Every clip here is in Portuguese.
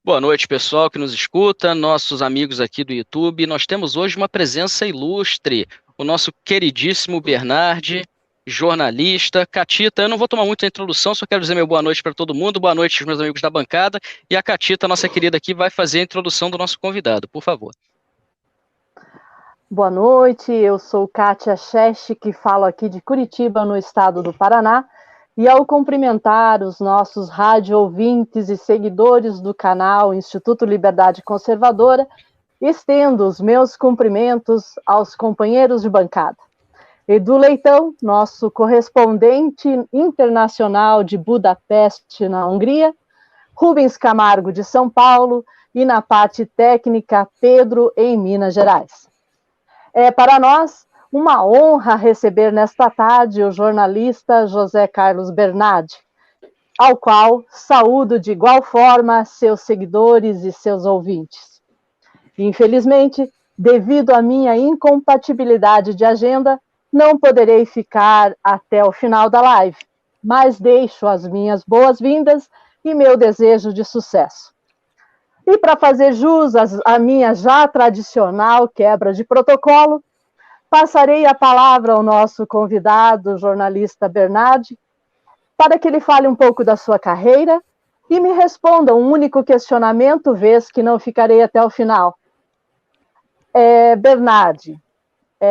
Boa noite, pessoal que nos escuta, nossos amigos aqui do YouTube. Nós temos hoje uma presença ilustre, o nosso queridíssimo Bernardi, jornalista. Catita, eu não vou tomar muita introdução, só quero dizer meu boa noite para todo mundo, boa noite aos meus amigos da bancada, e a Catita, nossa querida aqui, vai fazer a introdução do nosso convidado, por favor. Boa noite, eu sou Kátia Cheche, que falo aqui de Curitiba, no estado do Paraná, e ao cumprimentar os nossos rádio ouvintes e seguidores do canal Instituto Liberdade Conservadora, estendo os meus cumprimentos aos companheiros de bancada. Edu Leitão, nosso correspondente internacional de Budapeste, na Hungria, Rubens Camargo, de São Paulo, e na parte técnica, Pedro, em Minas Gerais. É para nós uma honra receber nesta tarde o jornalista José Carlos Bernardi, ao qual saúdo de igual forma seus seguidores e seus ouvintes. Infelizmente, devido à minha incompatibilidade de agenda, não poderei ficar até o final da live, mas deixo as minhas boas-vindas e meu desejo de sucesso. E para fazer jus à minha já tradicional quebra de protocolo, passarei a palavra ao nosso convidado, o jornalista Bernardi, para que ele fale um pouco da sua carreira e me responda um único questionamento, vez que não ficarei até o final. Bernardi,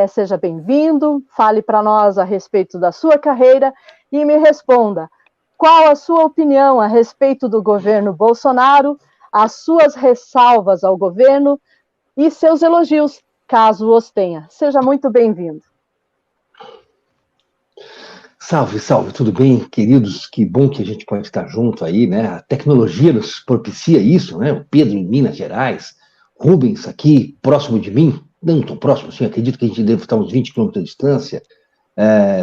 seja bem-vindo, fale para nós a respeito da sua carreira e me responda qual a sua opinião a respeito do governo Bolsonaro, as suas ressalvas ao governo e seus elogios, caso os tenha. Seja muito bem-vindo. Salve, salve, tudo bem, queridos? Que bom que a gente pode estar junto aí, né? A tecnologia nos propicia isso, né? O Pedro em Minas Gerais, Rubens aqui, próximo de mim, não tão próximo, assim, acredito que a gente deve estar uns 20 quilômetros de distância.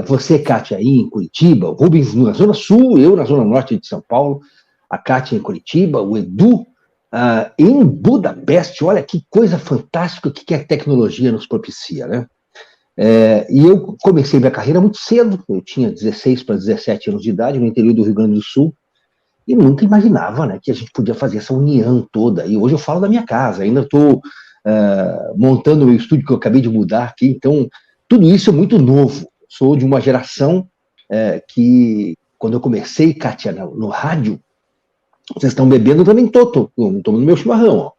Você, Kátia, aí em Curitiba, o Rubens na Zona Sul, eu na Zona Norte de São Paulo, a Kátia em Curitiba, o Edu em Budapeste. Olha que coisa fantástica que a tecnologia nos propicia, né? E eu comecei minha carreira muito cedo, eu tinha 16 para 17 anos de idade, no interior do Rio Grande do Sul, e nunca imaginava, né, que a gente podia fazer essa união toda. E hoje eu falo da minha casa, ainda estou montando o meu estúdio que eu acabei de mudar aqui, então tudo isso é muito novo. Sou de uma geração que, quando eu comecei, Kátia, no rádio, vocês estão bebendo, eu também estou tomando meu chimarrão, ó.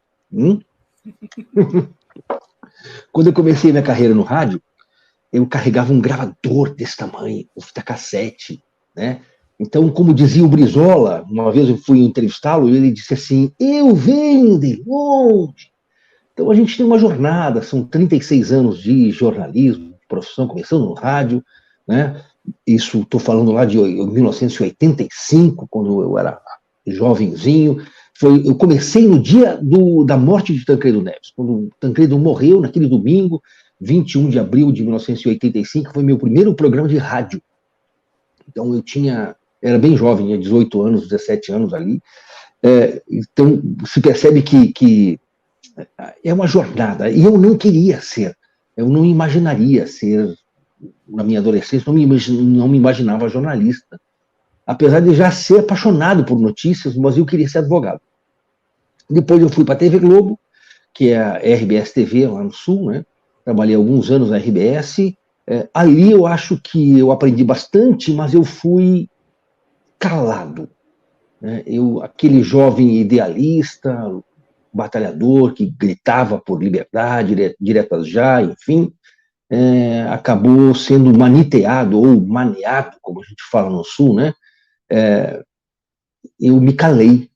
Quando eu comecei minha carreira no rádio, eu carregava um gravador desse tamanho, um fita cassete, né? Então, como dizia o Brizola, uma vez eu fui entrevistá-lo e ele disse assim, eu venho de longe. Então, a gente tem uma jornada, são 36 anos de jornalismo, de profissão, começando no rádio, né? Isso, estou falando lá de 1985, quando eu era jovenzinho. Eu comecei no dia da morte de Tancredo Neves, quando o Tancredo morreu, naquele domingo, 21 de abril de 1985, foi meu primeiro programa de rádio. Então era bem jovem, tinha 18 anos, 17 anos ali. Então se percebe que é uma jornada, e eu não queria ser, eu não imaginaria ser, na minha adolescência, não me imaginava jornalista, apesar de já ser apaixonado por notícias, mas eu queria ser advogado. Depois eu fui para a TV Globo, que é a RBS TV lá no Sul, né? Trabalhei alguns anos na RBS. Ali eu acho que eu aprendi bastante, mas eu fui calado, né? Aquele jovem idealista, batalhador, que gritava por liberdade, diretas já, enfim, acabou sendo maniteado ou maniado, como a gente fala no Sul, né? Eu me calei.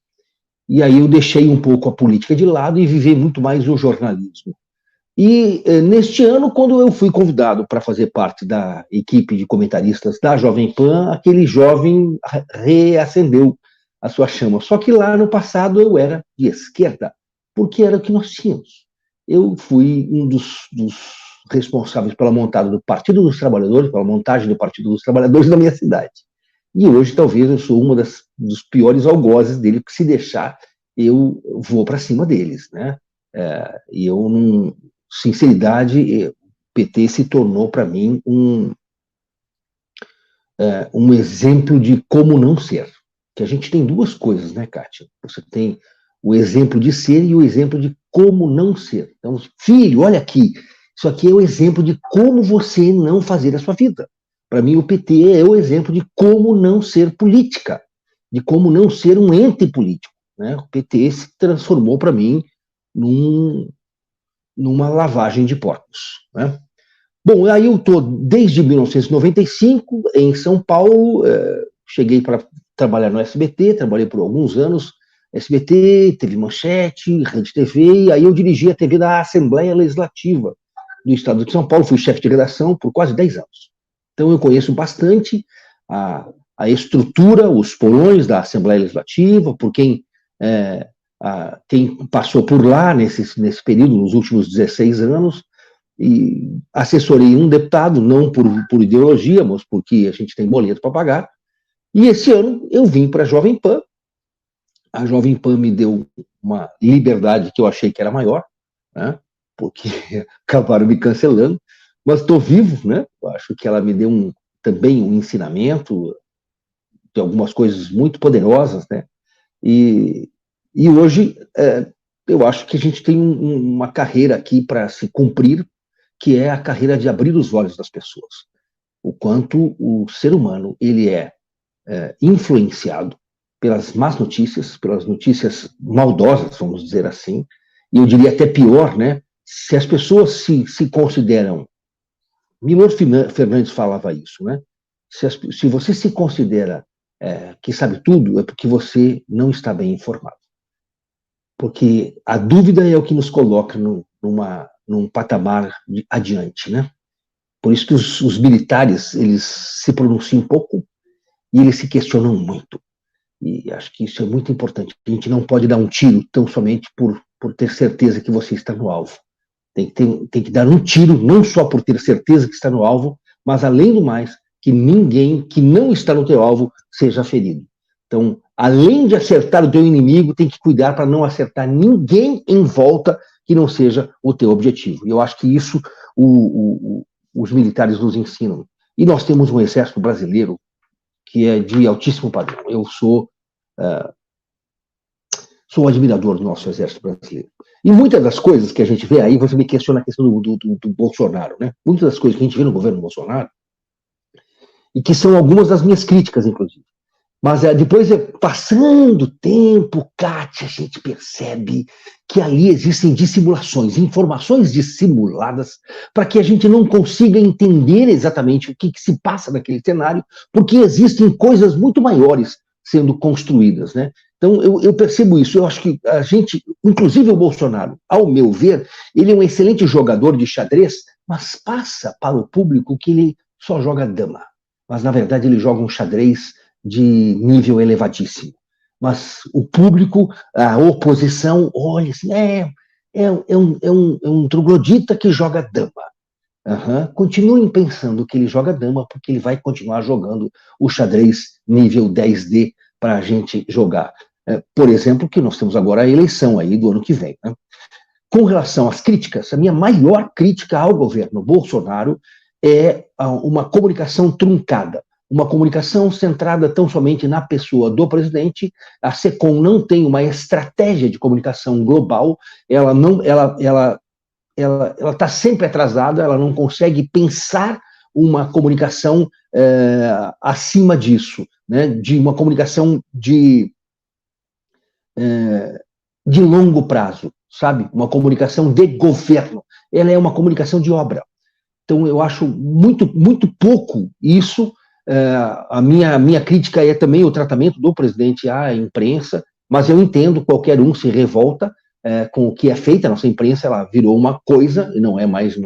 E aí eu deixei um pouco a política de lado e vivi muito mais o jornalismo. E neste ano, quando eu fui convidado para fazer parte da equipe de comentaristas da Jovem Pan, aquele jovem reacendeu a sua chama. Só que lá no passado eu era de esquerda, porque era o que nós tínhamos. Eu fui um dos responsáveis pela montagem do Partido dos Trabalhadores, pela montagem do Partido dos Trabalhadores da minha cidade. E hoje talvez eu sou uma dos piores algozes dele, porque se deixar, eu vou para cima deles, né? E eu não... Sinceridade, o PT se tornou para mim um exemplo de como não ser. Que a gente tem duas coisas, né, Kátia? Você tem o exemplo de ser e o exemplo de como não ser. Então, filho, olha aqui, isso aqui é o exemplo de como você não fazer a sua vida. Para mim, o PT é o exemplo de como não ser política, de como não ser um ente político, né? O PT se transformou, para mim, numa lavagem de porcos, né? Bom, aí eu estou desde 1995 em São Paulo, cheguei para trabalhar no SBT, trabalhei por alguns anos, SBT, TV Manchete, Rede TV, e aí eu dirigi a TV da Assembleia Legislativa do Estado de São Paulo, fui chefe de redação por quase 10 anos. Então eu conheço bastante a estrutura, os porões da Assembleia Legislativa, por quem passou por lá nesse período, nos últimos 16 anos, e assessorei um deputado, não por ideologia, mas porque a gente tem boleto para pagar, e esse ano eu vim para a Jovem Pan. A Jovem Pan me deu uma liberdade que eu achei que era maior, né? Porque acabaram me cancelando, mas estou vivo, né? Eu acho que ela me deu também um ensinamento de algumas coisas muito poderosas, né? E hoje eu acho que a gente tem uma carreira aqui para se cumprir, que é a carreira de abrir os olhos das pessoas. O quanto o ser humano ele é influenciado pelas más notícias, pelas notícias maldosas, vamos dizer assim, e eu diria até pior, né? Se as pessoas se consideram... Milor Fernandes falava isso, né? Se você se considera que sabe tudo, é porque você não está bem informado. Porque a dúvida é o que nos coloca num patamar adiante, né? Por isso que os militares, eles se pronunciam pouco e eles se questionam muito. E acho que isso é muito importante. A gente não pode dar um tiro tão somente por ter certeza que você está no alvo. Tem que dar um tiro, não só por ter certeza que está no alvo, mas, além do mais, que ninguém que não está no teu alvo seja ferido. Então, além de acertar o teu inimigo, tem que cuidar para não acertar ninguém em volta que não seja o teu objetivo. E eu acho que isso os militares nos ensinam. E nós temos um exército brasileiro que é de altíssimo padrão. Eu sou um admirador do nosso exército brasileiro. E muitas das coisas que a gente vê aí, você me questiona a questão do Bolsonaro, né? Muitas das coisas que a gente vê no governo Bolsonaro, e que são algumas das minhas críticas, inclusive. Mas depois, passando o tempo, Kátia, a gente percebe que ali existem dissimulações, informações dissimuladas, para que a gente não consiga entender exatamente o que se passa naquele cenário, porque existem coisas muito maiores sendo construídas, né? Então, eu percebo isso. Eu acho que a gente, inclusive o Bolsonaro, ao meu ver, ele é um excelente jogador de xadrez, mas passa para o público que ele só joga dama. Mas, na verdade, ele joga um xadrez de nível elevadíssimo. Mas o público, a oposição, olha assim, é um troglodita que joga dama. Continuem pensando que ele joga dama, porque ele vai continuar jogando o xadrez nível 10D para a gente jogar. Por exemplo, que nós temos agora a eleição aí do ano que vem, né? Com relação às críticas, a minha maior crítica ao governo Bolsonaro é uma comunicação truncada, uma comunicação centrada tão somente na pessoa do presidente. A SECOM não tem uma estratégia de comunicação global, ela está sempre atrasada, ela não consegue pensar uma comunicação acima disso, né? De uma comunicação de longo prazo, sabe? Uma comunicação de governo. Ela é uma comunicação de obra. Então, eu acho muito, muito pouco isso. A minha crítica é também o tratamento do presidente à imprensa, mas eu entendo, qualquer um se revolta com o que é feito. A nossa imprensa, ela virou uma coisa, e não é mais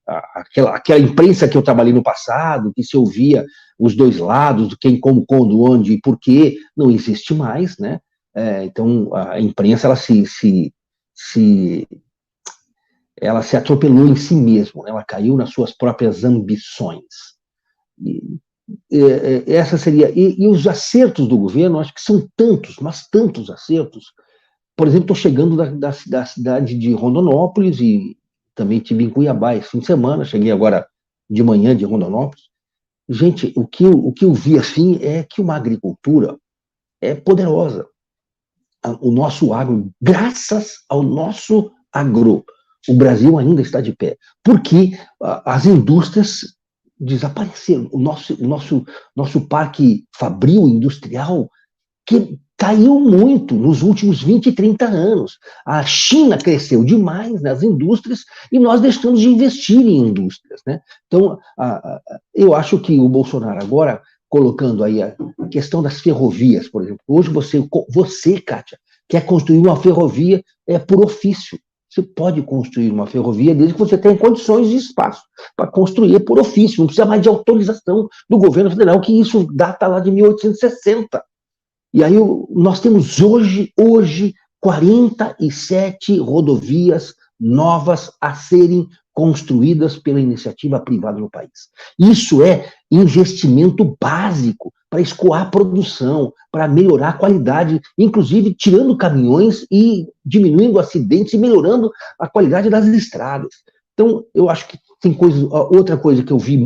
aquela imprensa que eu trabalhei no passado, que se ouvia os dois lados, do quem, como, quando, onde e por quê, não existe mais, né? Então, a imprensa, ela se atropelou em si mesma, né? Ela caiu nas suas próprias ambições. Essa seria... E os acertos do governo, acho que são tantos, mas tantos acertos. Por exemplo, estou chegando da cidade de Rondonópolis e também estive em Cuiabá esse fim de semana, cheguei agora de manhã de Rondonópolis. Gente, o que eu vi assim é que uma agricultura é poderosa. o nosso agro, graças ao nosso agro, o Brasil ainda está de pé, porque as indústrias desapareceram. O nosso parque fabril industrial que caiu muito nos últimos 20, 30 anos. A China cresceu demais nas indústrias e nós deixamos de investir em indústrias, né? Então, eu acho que o Bolsonaro agora, colocando aí a questão das ferrovias, por exemplo, hoje você, Kátia, quer construir uma ferrovia por ofício. Você pode construir uma ferrovia desde que você tenha condições de espaço para construir por ofício, não precisa mais de autorização do governo federal, que isso data lá de 1860. E aí nós temos hoje 47 rodovias novas a serem construídas pela iniciativa privada no país. Isso é investimento básico para escoar a produção, para melhorar a qualidade, inclusive tirando caminhões e diminuindo acidentes e melhorando a qualidade das estradas. Então, eu acho que tem outra coisa que eu vi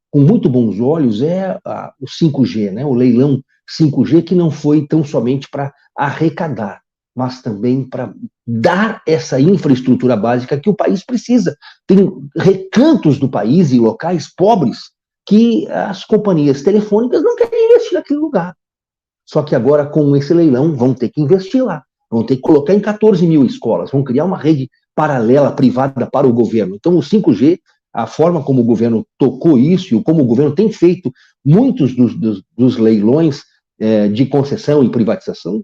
com muito bons olhos é o 5G, né? O leilão 5G, que não foi tão somente para arrecadar, mas também para dar essa infraestrutura básica que o país precisa. Tem recantos do país e locais pobres que as companhias telefônicas não querem investir naquele lugar. Só que agora, com esse leilão, vão ter que investir lá. Vão ter que colocar em 14 mil escolas, vão criar uma rede paralela, privada para o governo. Então, o 5G, a forma como o governo tocou isso, e como o governo tem feito muitos dos leilões de concessão e privatização,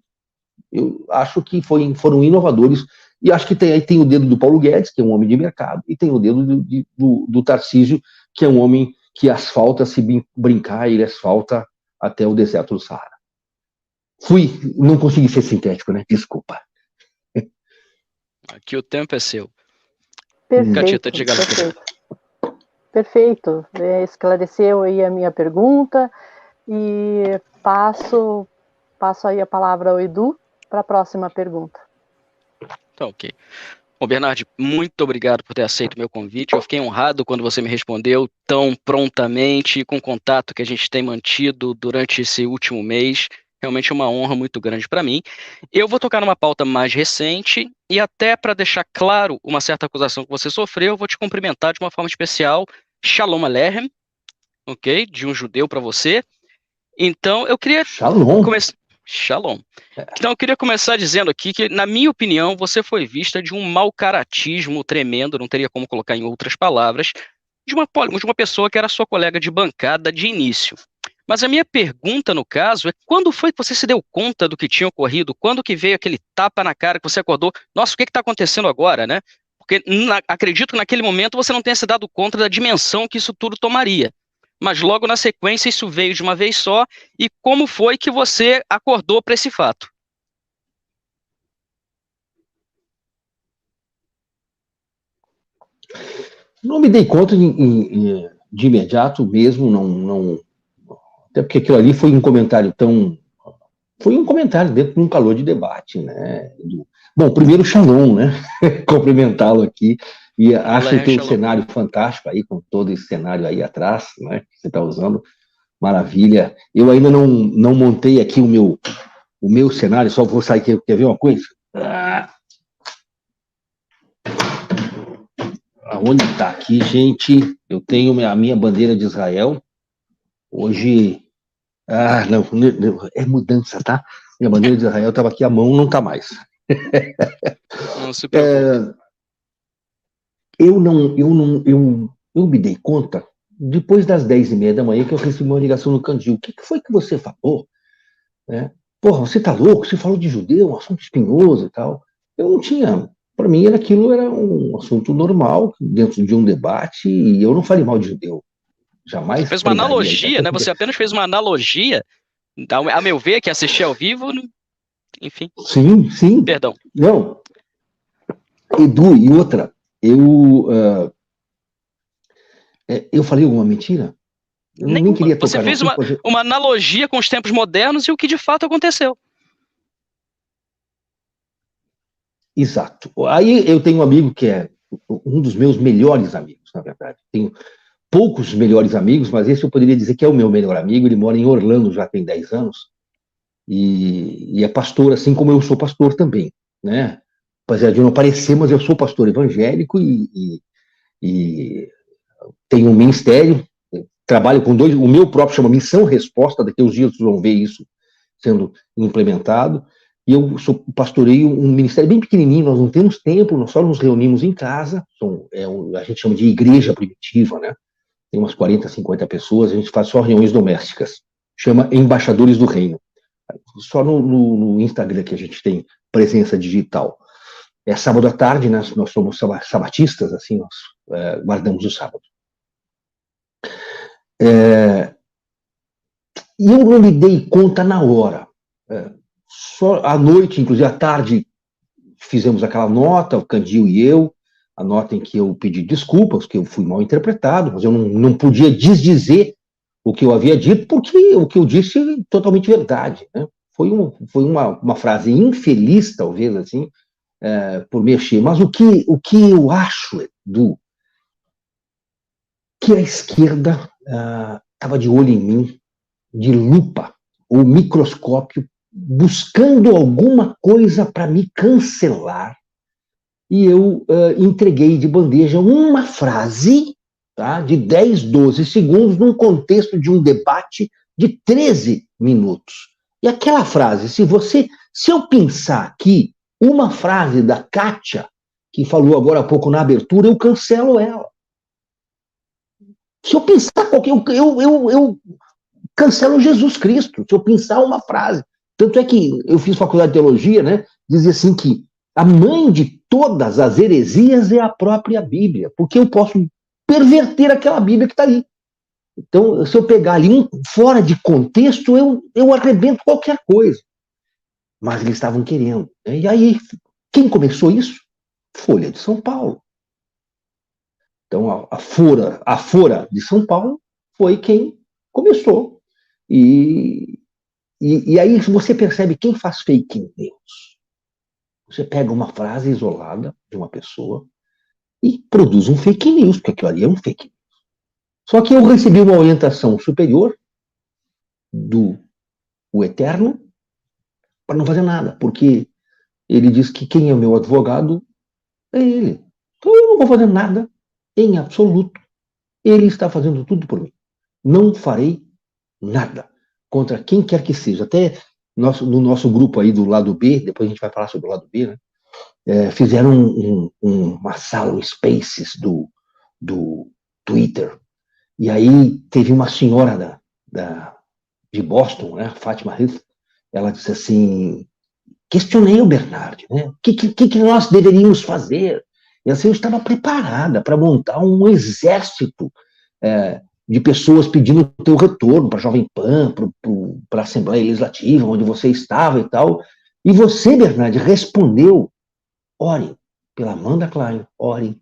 eu acho que foram inovadores, e acho que aí tem o dedo do Paulo Guedes, que é um homem de mercado, e tem o dedo do Tarcísio, que é um homem que asfalta, se brincar, ele asfalta até o deserto do Saara. Não consegui ser sintético, né? Desculpa. Aqui o tempo é seu. Perfeito, Catita, diga lá. Perfeito. Esclareceu aí a minha pergunta e passo aí a palavra ao Edu para a próxima pergunta. Tá, ok. Bom, Bernardi, muito obrigado por ter aceito o meu convite. Eu fiquei honrado quando você me respondeu tão prontamente e com o contato que a gente tem mantido durante esse último mês. Realmente é uma honra muito grande para mim. Eu vou tocar numa pauta mais recente e até para deixar claro uma certa acusação que você sofreu, eu vou te cumprimentar de uma forma especial. Shalom Aleichem, ok? De um judeu para você. Então, eu queria começar... Shalom. Então, eu queria começar dizendo aqui que, na minha opinião, você foi vista de um mau caratismo tremendo, não teria como colocar em outras palavras, de uma pessoa que era sua colega de bancada de início. Mas a minha pergunta, no caso, é quando foi que você se deu conta do que tinha ocorrido? Quando que veio aquele tapa na cara que você acordou? Nossa, o que está acontecendo agora, né? Porque acredito que naquele momento você não tenha se dado conta da dimensão que isso tudo tomaria. Mas logo na sequência isso veio de uma vez só, e como foi que você acordou para esse fato? Não me dei conta de imediato mesmo, não, até porque aquilo ali foi um comentário dentro de um calor de debate, né? Bom, primeiro Shalom, né? Cumprimentá-lo aqui. E acho que tem um cenário fantástico aí, com todo esse cenário aí atrás, né, que você está usando, maravilha. Eu ainda não montei aqui o meu cenário, só vou sair aqui, quer ver uma coisa? Aonde está aqui, gente? Eu tenho a minha bandeira de Israel. Hoje, não, é mudança, tá? Minha bandeira de Israel estava aqui, a mão não está mais. Não se preocupe. Eu me dei conta depois das 10h30 da manhã que eu recebi uma ligação no Candil. O que foi que você falou? Né? Porra, você tá louco? Você falou de judeu, um assunto espinhoso e tal. Eu não tinha. Para mim, aquilo era um assunto normal, dentro de um debate, e eu não falei mal de judeu. Jamais. Você fez uma analogia, né? Você apenas fez uma analogia, a meu ver, que assisti ao vivo, enfim. Sim. Perdão. Não. Edu, e outra. Eu falei alguma mentira? Eu nem queria tocar. Você fez uma analogia com os tempos modernos e o que de fato aconteceu. Exato. Aí eu tenho um amigo que é um dos meus melhores amigos, na verdade. Tenho poucos melhores amigos, mas esse eu poderia dizer que é o meu melhor amigo. Ele mora em Orlando já tem 10 anos. e é pastor, assim como eu sou pastor também, né? Apesar de não parecer, mas eu sou pastor evangélico e tenho um ministério, trabalho com dois, o meu próprio chama Missão Resposta, daqui a uns dias vocês vão ver isso sendo implementado, e eu pastoreio um ministério bem pequenininho, nós não temos tempo, nós só nos reunimos em casa, a gente chama de igreja primitiva, né? Tem umas 40, 50 pessoas, a gente faz só reuniões domésticas, chama Embaixadores do Reino. Só no Instagram que a gente tem presença digital. É sábado à tarde, né? Nós somos sabatistas, assim, nós guardamos o sábado. E eu não me dei conta na hora. Só à noite, inclusive à tarde, fizemos aquela nota, o Candil e eu, a nota em que eu pedi desculpas, que eu fui mal interpretado, mas eu não podia desdizer o que eu havia dito, porque o que eu disse é totalmente verdade, né? Foi uma frase infeliz, talvez, assim, por mexer. Mas o que eu acho, Edu, que a esquerda estava de olho em mim, de lupa ou microscópio, buscando alguma coisa para me cancelar, e eu entreguei de bandeja uma frase, tá, de 10, 12 segundos, num contexto de um debate de 13 minutos. E aquela frase, se eu pensar aqui, uma frase da Kátia, que falou agora há pouco na abertura, eu cancelo ela. Se eu pensar qualquer... Eu cancelo Jesus Cristo, se eu pensar uma frase. Tanto é que eu fiz faculdade de teologia, né? Dizia assim que a mãe de todas as heresias é a própria Bíblia, porque eu posso perverter aquela Bíblia que está ali. Então, se eu pegar ali fora de contexto, eu arrebento qualquer coisa. Mas eles estavam querendo. E aí, quem começou isso? Folha de São Paulo. Então, a Folha de São Paulo foi quem começou. E aí você percebe quem faz fake news. Você pega uma frase isolada de uma pessoa e produz um fake news, porque aquilo ali é um fake news. Só que eu recebi uma orientação superior do Eterno para não fazer nada, porque ele diz que quem é o meu advogado é ele. Então eu não vou fazer nada em absoluto. Ele está fazendo tudo por mim. Não farei nada contra quem quer que seja. Até no nosso grupo aí do lado B, depois a gente vai falar sobre o lado B, né? Fizeram uma sala, um Spaces do Twitter. E aí teve uma senhora de Boston, né, Fátima Heath, ela disse assim, questionei o Bernard, né? O que nós deveríamos fazer? E assim, eu estava preparada para montar um exército de pessoas pedindo o teu retorno para a Jovem Pan, para a Assembleia Legislativa, onde você estava e tal. E você, Bernard, respondeu, orem pela Amanda Klein, orem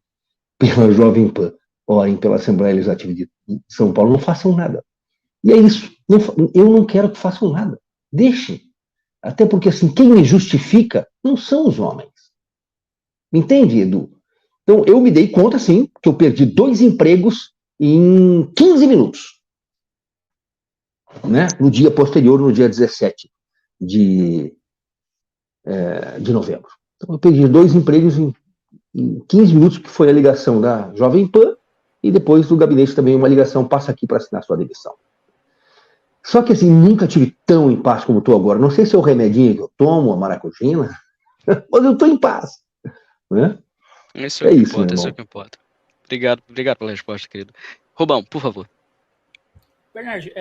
pela Jovem Pan, orem pela Assembleia Legislativa de São Paulo, não façam nada. E é isso, eu não quero que façam nada, deixem. Até porque, assim, quem me justifica não são os homens. Entende, Edu? Então, eu me dei conta, sim, que eu perdi 2 empregos em 15 minutos. Né? No dia posterior, no dia 17 de novembro. Então, eu perdi 2 empregos em 15 minutos, que foi a ligação da Jovem Pan, e depois do gabinete também uma ligação, passa aqui para assinar sua demissão. Só que assim, nunca tive tão em paz como estou agora. Não sei se é o remedinho que eu tomo, a maracujina, mas eu estou em paz. Né? Isso é o que importa, isso é o que importa. Obrigado pela resposta, querido. Rubão, por favor. Bernard,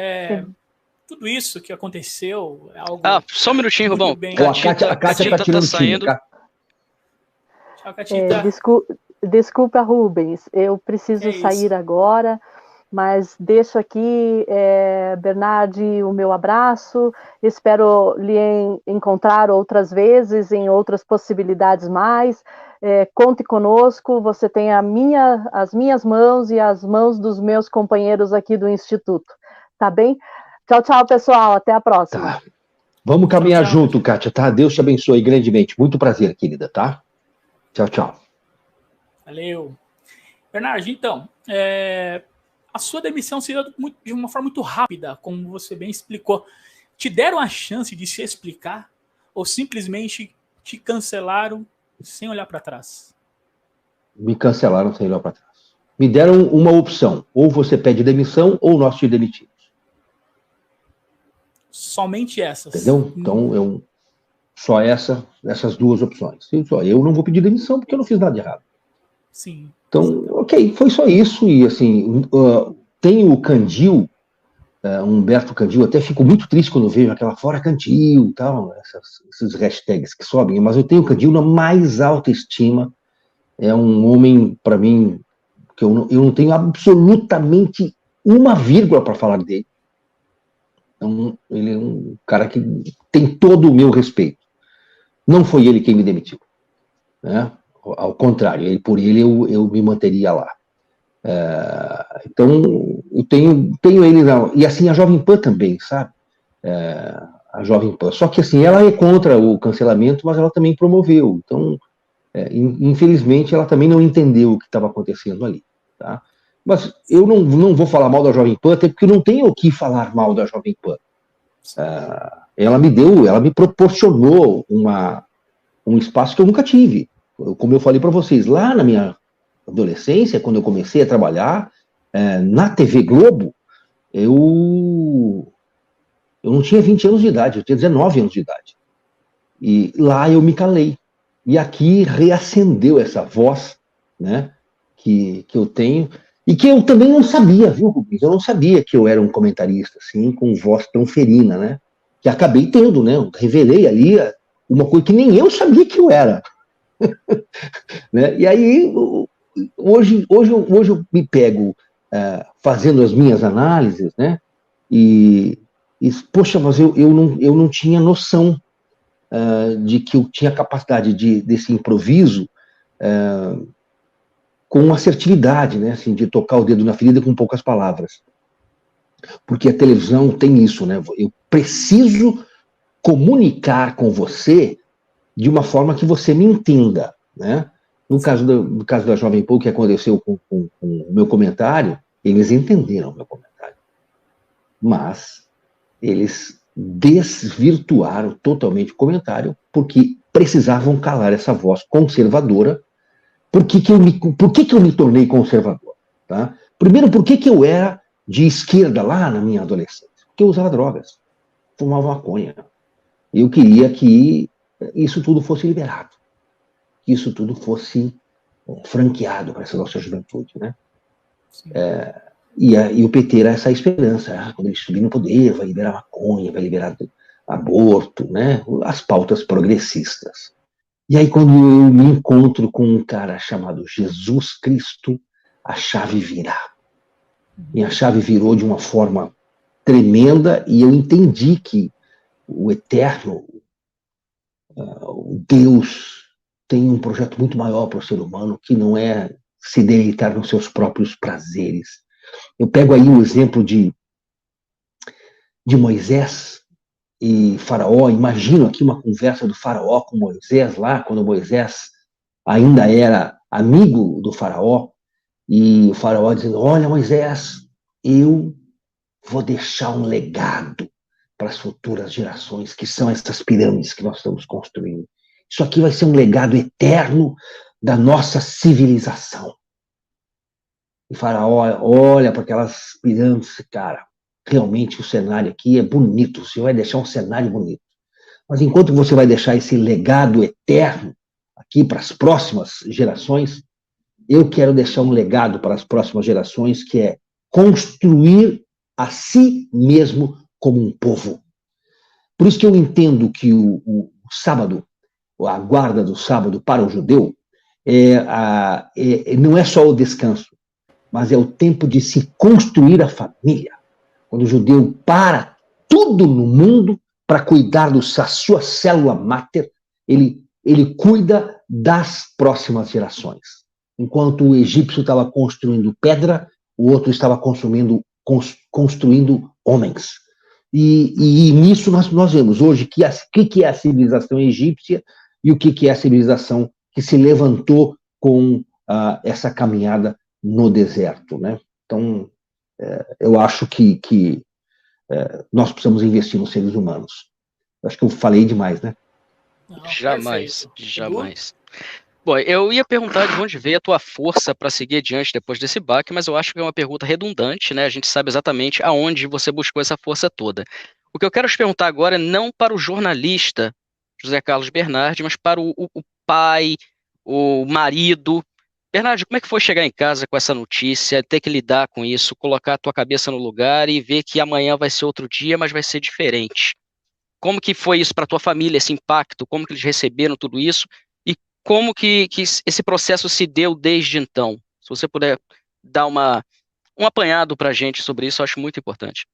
tudo isso que aconteceu é algo... só um minutinho, Rubão. A Kátia tá saindo. Tchau, Catita. Desculpa, Rubens, eu preciso sair agora, mas deixo aqui, Bernard, o meu abraço, espero lhe encontrar outras vezes, em outras possibilidades mais, conte conosco, você tem as minhas mãos e as mãos dos meus companheiros aqui do Instituto, tá bem? Tchau, tchau, pessoal, até a próxima. Tá. Vamos caminhar junto, Kátia, tá? Deus te abençoe grandemente, muito prazer, querida, tá? Tchau, tchau. Valeu. Bernard, então, a sua demissão seria de uma forma muito rápida, como você bem explicou. te deram a chance de se explicar ou simplesmente te cancelaram sem olhar para trás? Me cancelaram sem olhar para trás. Me deram uma opção, ou você pede demissão ou nós te demitimos. Somente essas. Entendeu? Então, só essas duas opções. Eu não vou pedir demissão porque eu não fiz nada de errado. Sim. Então, ok, foi só isso. E assim, tem o Candil, Humberto Candil, até fico muito triste quando vejo aquela fora Candil e tal, esses hashtags que sobem, mas eu tenho o Candil na mais alta estima. É um homem, para mim, que eu não tenho absolutamente uma vírgula para falar dele. Então, ele é um cara que tem todo o meu respeito. Não foi ele quem me demitiu, né? Ao contrário, por ele eu me manteria lá. Então, eu tenho ele lá. E assim, a Jovem Pan também, sabe? A Jovem Pan. Só que assim, ela é contra o cancelamento, mas ela também promoveu. Então, infelizmente, ela também não entendeu o que estava acontecendo ali. Tá? Mas eu não vou falar mal da Jovem Pan, até porque eu não tenho o que falar mal da Jovem Pan. Ela me proporcionou um espaço que eu nunca tive. Como eu falei para vocês, lá na minha adolescência, quando eu comecei a trabalhar na TV Globo, eu não tinha 20 anos de idade, eu tinha 19 anos de idade. E lá eu me calei. E aqui reacendeu essa voz, né, que eu tenho, e que eu também não sabia, viu, Rubens? Eu não sabia que eu era um comentarista, assim, com voz tão ferina, né? Que acabei tendo, né? Eu revelei ali uma coisa que nem eu sabia que eu era. Né? E aí, hoje eu me pego fazendo as minhas análises, né? E poxa, mas eu não tinha noção de que eu tinha capacidade desse improviso com assertividade, né? Assim, de tocar o dedo na ferida com poucas palavras. Porque a televisão tem isso, né? Eu preciso comunicar com você de uma forma que você me entenda, né? No caso da Jovem Pan, o que aconteceu com o meu comentário, eles entenderam o meu comentário. Mas eles desvirtuaram totalmente o comentário porque precisavam calar essa voz conservadora. Por que eu me tornei conservador? Tá? Primeiro, por que eu era de esquerda lá na minha adolescência? Porque eu usava drogas, fumava maconha. Eu queria que isso tudo fosse liberado, que isso tudo fosse franqueado para essa nossa juventude, né? E o PT era essa esperança, quando ele subir no poder, vai liberar maconha, vai liberar aborto, né? As pautas progressistas. E aí, quando eu me encontro com um cara chamado Jesus Cristo, a chave vira. E a chave virou de uma forma tremenda, e eu entendi que o Eterno, o Deus, tem um projeto muito maior para o ser humano, que não é se deleitar nos seus próprios prazeres. Eu pego aí o exemplo de Moisés e Faraó. Imagino aqui uma conversa do Faraó com Moisés lá, quando Moisés ainda era amigo do Faraó, e o Faraó dizendo: olha, Moisés, eu vou deixar um legado para as futuras gerações, que são essas pirâmides que nós estamos construindo. Isso aqui vai ser um legado eterno da nossa civilização. E Faraó olha para aquelas pirâmides, cara, realmente o cenário aqui é bonito, você vai deixar um cenário bonito. Mas enquanto você vai deixar esse legado eterno aqui para as próximas gerações, eu quero deixar um legado para as próximas gerações, que é construir a si mesmo como um povo. Por isso que eu entendo que o sábado, a guarda do sábado para o judeu, não é só o descanso, mas é o tempo de se construir a família. Quando o judeu para tudo no mundo para cuidar da sua célula máter, ele cuida das próximas gerações. Enquanto o egípcio estava construindo pedra, o outro estava construindo homens. E nisso nós vemos hoje o que é a civilização egípcia e o que é a civilização que se levantou com essa caminhada no deserto, né? Então, eu acho que nós precisamos investir nos seres humanos. Acho que eu falei demais, né? Não, Jamais, perfeito. jamais. Bom, eu ia perguntar de onde veio a tua força para seguir adiante depois desse baque, mas eu acho que é uma pergunta redundante, né? A gente sabe exatamente aonde você buscou essa força toda. O que eu quero te perguntar agora é não para o jornalista José Carlos Bernardi, mas para o pai, o marido. Bernardi, como é que foi chegar em casa com essa notícia, ter que lidar com isso, colocar a tua cabeça no lugar e ver que amanhã vai ser outro dia, mas vai ser diferente? Como que foi isso para tua família, esse impacto? Como que eles receberam tudo isso? E como que esse processo se deu desde então? Se você puder dar um apanhado para a gente sobre isso, eu acho muito importante.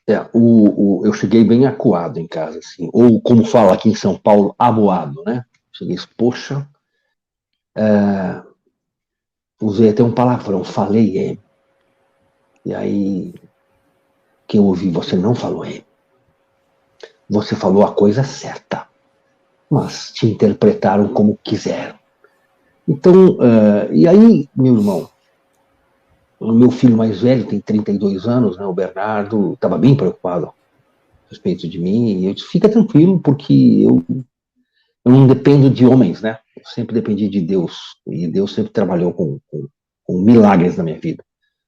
Eu cheguei bem acuado em casa, assim, ou como fala aqui em São Paulo, amuado, né? Cheguei, poxa, usei até um palavrão, falei, e aí, que eu ouvi, você não falou, você falou a coisa certa, mas te interpretaram como quiseram. Então, e aí, meu irmão, o meu filho mais velho tem 32 anos, né, o Bernardo, estava bem preocupado a respeito de mim, e eu disse, fica tranquilo, porque eu não dependo de homens, né? Eu sempre dependi de Deus, e Deus sempre trabalhou com milagres na minha vida.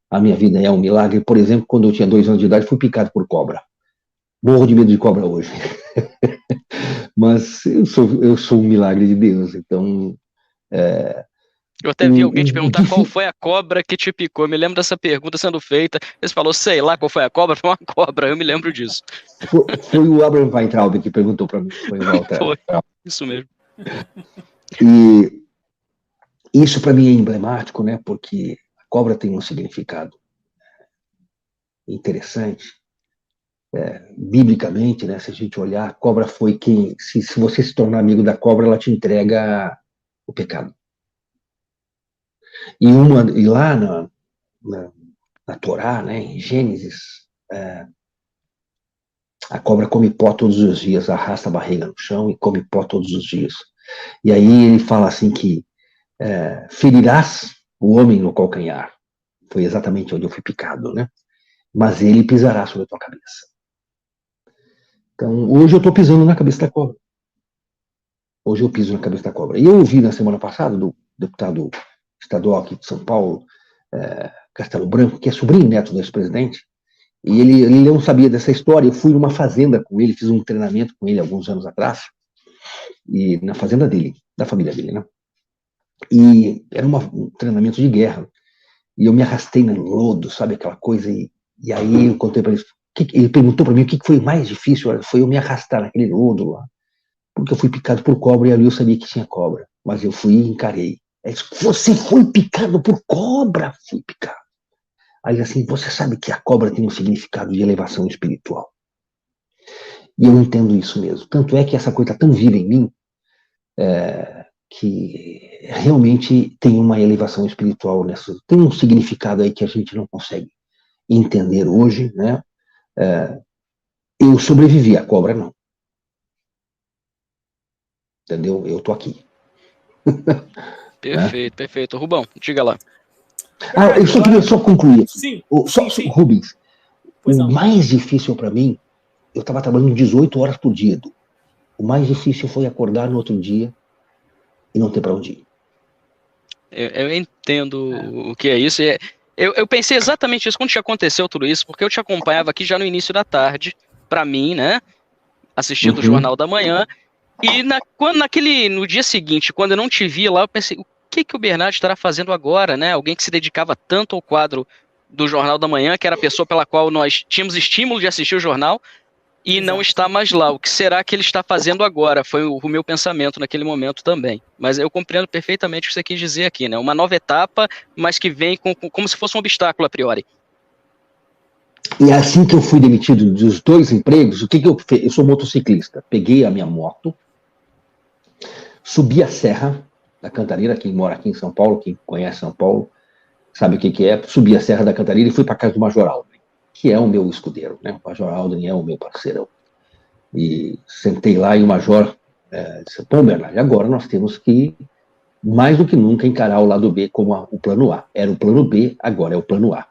A minha vida é um milagre. Por exemplo, quando eu tinha 2 anos de idade, fui picado por cobra. Morro de medo de cobra hoje. Mas eu sou um milagre de Deus, então... Eu até vi alguém te perguntar qual foi a cobra que te picou. Eu me lembro dessa pergunta sendo feita. Você falou, sei lá qual foi a cobra, foi uma cobra, eu me lembro disso. Foi o Abraham Weintraub que perguntou para mim. Foi o Walter. Foi, isso mesmo. E isso para mim é emblemático, né? Porque a cobra tem um significado interessante. Biblicamente, né? Se a gente olhar, a cobra foi quem... Se você se tornar amigo da cobra, ela te entrega o pecado. E lá na Torá, né, em Gênesis, a cobra come pó todos os dias, arrasta a barriga no chão e come pó todos os dias. E aí ele fala assim que ferirás o homem no calcanhar. Foi exatamente onde eu fui picado, né? Mas ele pisará sobre a tua cabeça. Então, hoje eu estou pisando na cabeça da cobra. Hoje eu piso na cabeça da cobra. E eu ouvi na semana passada do deputado estadual aqui de São Paulo, Castelo Branco, que é sobrinho neto do ex-presidente, e ele não sabia dessa história. Eu fui numa fazenda com ele, fiz um treinamento com ele alguns anos atrás, e na fazenda dele, da família dele, né? E era um treinamento de guerra, e eu me arrastei no lodo, sabe, aquela coisa, e aí eu contei para ele, ele perguntou para mim o que foi mais difícil. Foi eu me arrastar naquele lodo lá, porque eu fui picado por cobra, e ali eu sabia que tinha cobra, mas eu fui e encarei. Você foi picado por cobra? Fui picado. Aí assim, você sabe que a cobra tem um significado de elevação espiritual. E eu entendo isso mesmo. Tanto é que essa coisa está tão viva em mim, que realmente tem uma elevação espiritual nessa. Tem um significado aí que a gente não consegue entender hoje, né? Eu sobrevivi, a cobra não. Entendeu? Eu tô aqui. Perfeito, perfeito. Rubão, diga lá. Eu só queria concluir aqui. Sim, sim. Rubens, o mais difícil para mim, eu estava trabalhando 18 horas por dia, Edu. O mais difícil foi acordar no outro dia e não ter para onde ir. Eu entendo o que é isso. Eu pensei exatamente isso quando te aconteceu tudo isso, porque eu te acompanhava aqui já no início da tarde, para mim, né? Assistindo o Jornal da Manhã. E no dia seguinte, quando eu não te vi lá, eu pensei, o que o Bernardi estará fazendo agora, né? Alguém que se dedicava tanto ao quadro do Jornal da Manhã, que era a pessoa pela qual nós tínhamos estímulo de assistir o jornal, e não está mais lá. O que será que ele está fazendo agora? Foi o meu pensamento naquele momento também. Mas eu compreendo perfeitamente o que você quis dizer aqui, né? Uma nova etapa, mas que vem como se fosse um obstáculo a priori. E assim que eu fui demitido dos 2 empregos, o que eu fiz? Eu sou motociclista. Peguei a minha moto, subi a Serra da Cantareira, quem mora aqui em São Paulo, quem conhece São Paulo, sabe o que é. Subi a Serra da Cantareira e fui para casa do Major Aldrin, que é o meu escudeiro, né? O Major Aldrin é o meu parceirão. E sentei lá e o Major disse, pô, Bernardo, agora nós temos que, mais do que nunca, encarar o lado B como o plano A. Era o plano B, agora é o plano A.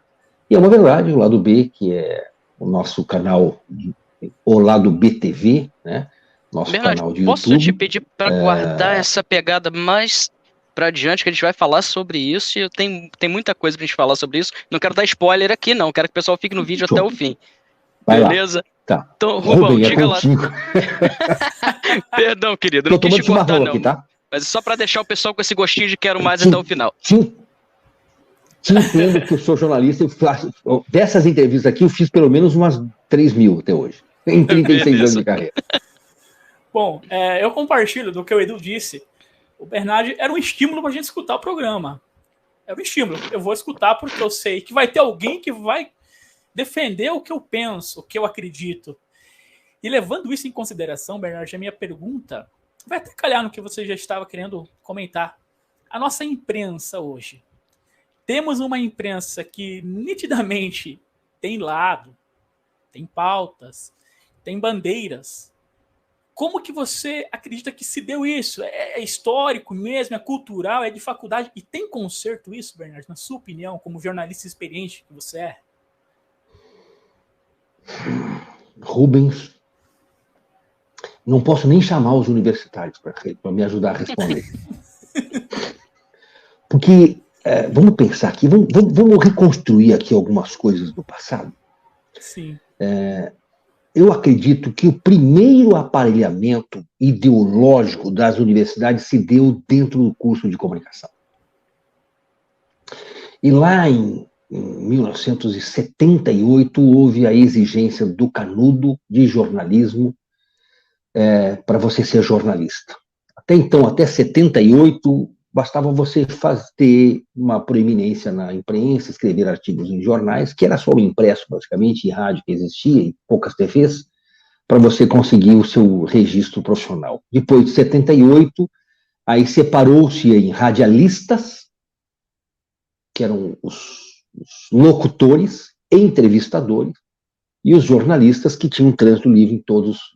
E é uma verdade, o lado B, que é o nosso canal O Lado BTV, né? Nosso Bernardo, canal de posso YouTube. te pedir para guardar essa pegada mais para adiante, que a gente vai falar sobre isso, e eu tenho muita coisa para a gente falar sobre isso. Não quero dar spoiler aqui, não. Quero que o pessoal fique no vídeo Show. até o fim. Vai Beleza? lá. Tá. Então, Rubão, Rubem, diga lá. contigo. Perdão, querido, Tô não quis te tomando cortar, chimarrão não. aqui, tá? Mas só para deixar o pessoal com esse gostinho de quero mais até o final. Te entendo que eu sou jornalista. Dessas entrevistas aqui, eu fiz pelo menos umas 3.000 até hoje. Em 36 anos de carreira. Bom, eu compartilho do que o Edu disse. O Bernardi era um estímulo para a gente escutar o programa. Era um estímulo. Eu vou escutar porque eu sei que vai ter alguém que vai defender o que eu penso, o que eu acredito. E levando isso em consideração, Bernardi, a minha pergunta vai até calhar no que você já estava querendo comentar. A nossa imprensa hoje. Temos uma imprensa que nitidamente tem lado, tem pautas, tem bandeiras. Como que você acredita que se deu isso? É histórico mesmo, é cultural, é de faculdade? E tem conserto isso, Bernardo, na sua opinião, como jornalista experiente que você é? Rubens, não posso nem chamar os universitários para me ajudar a responder. Porque, vamos pensar aqui, vamos reconstruir aqui algumas coisas do passado. Sim. Eu acredito que o primeiro aparelhamento ideológico das universidades se deu dentro do curso de comunicação. E lá em 1978 houve a exigência do canudo de jornalismo para você ser jornalista. Até então, até 78, bastava você ter uma proeminência na imprensa, escrever artigos em jornais, que era só o impresso, basicamente, e rádio que existia, e poucas TVs, para você conseguir o seu registro profissional. Depois de 78, aí separou-se em radialistas, que eram os locutores, entrevistadores, e os jornalistas que tinham trânsito livre em todos.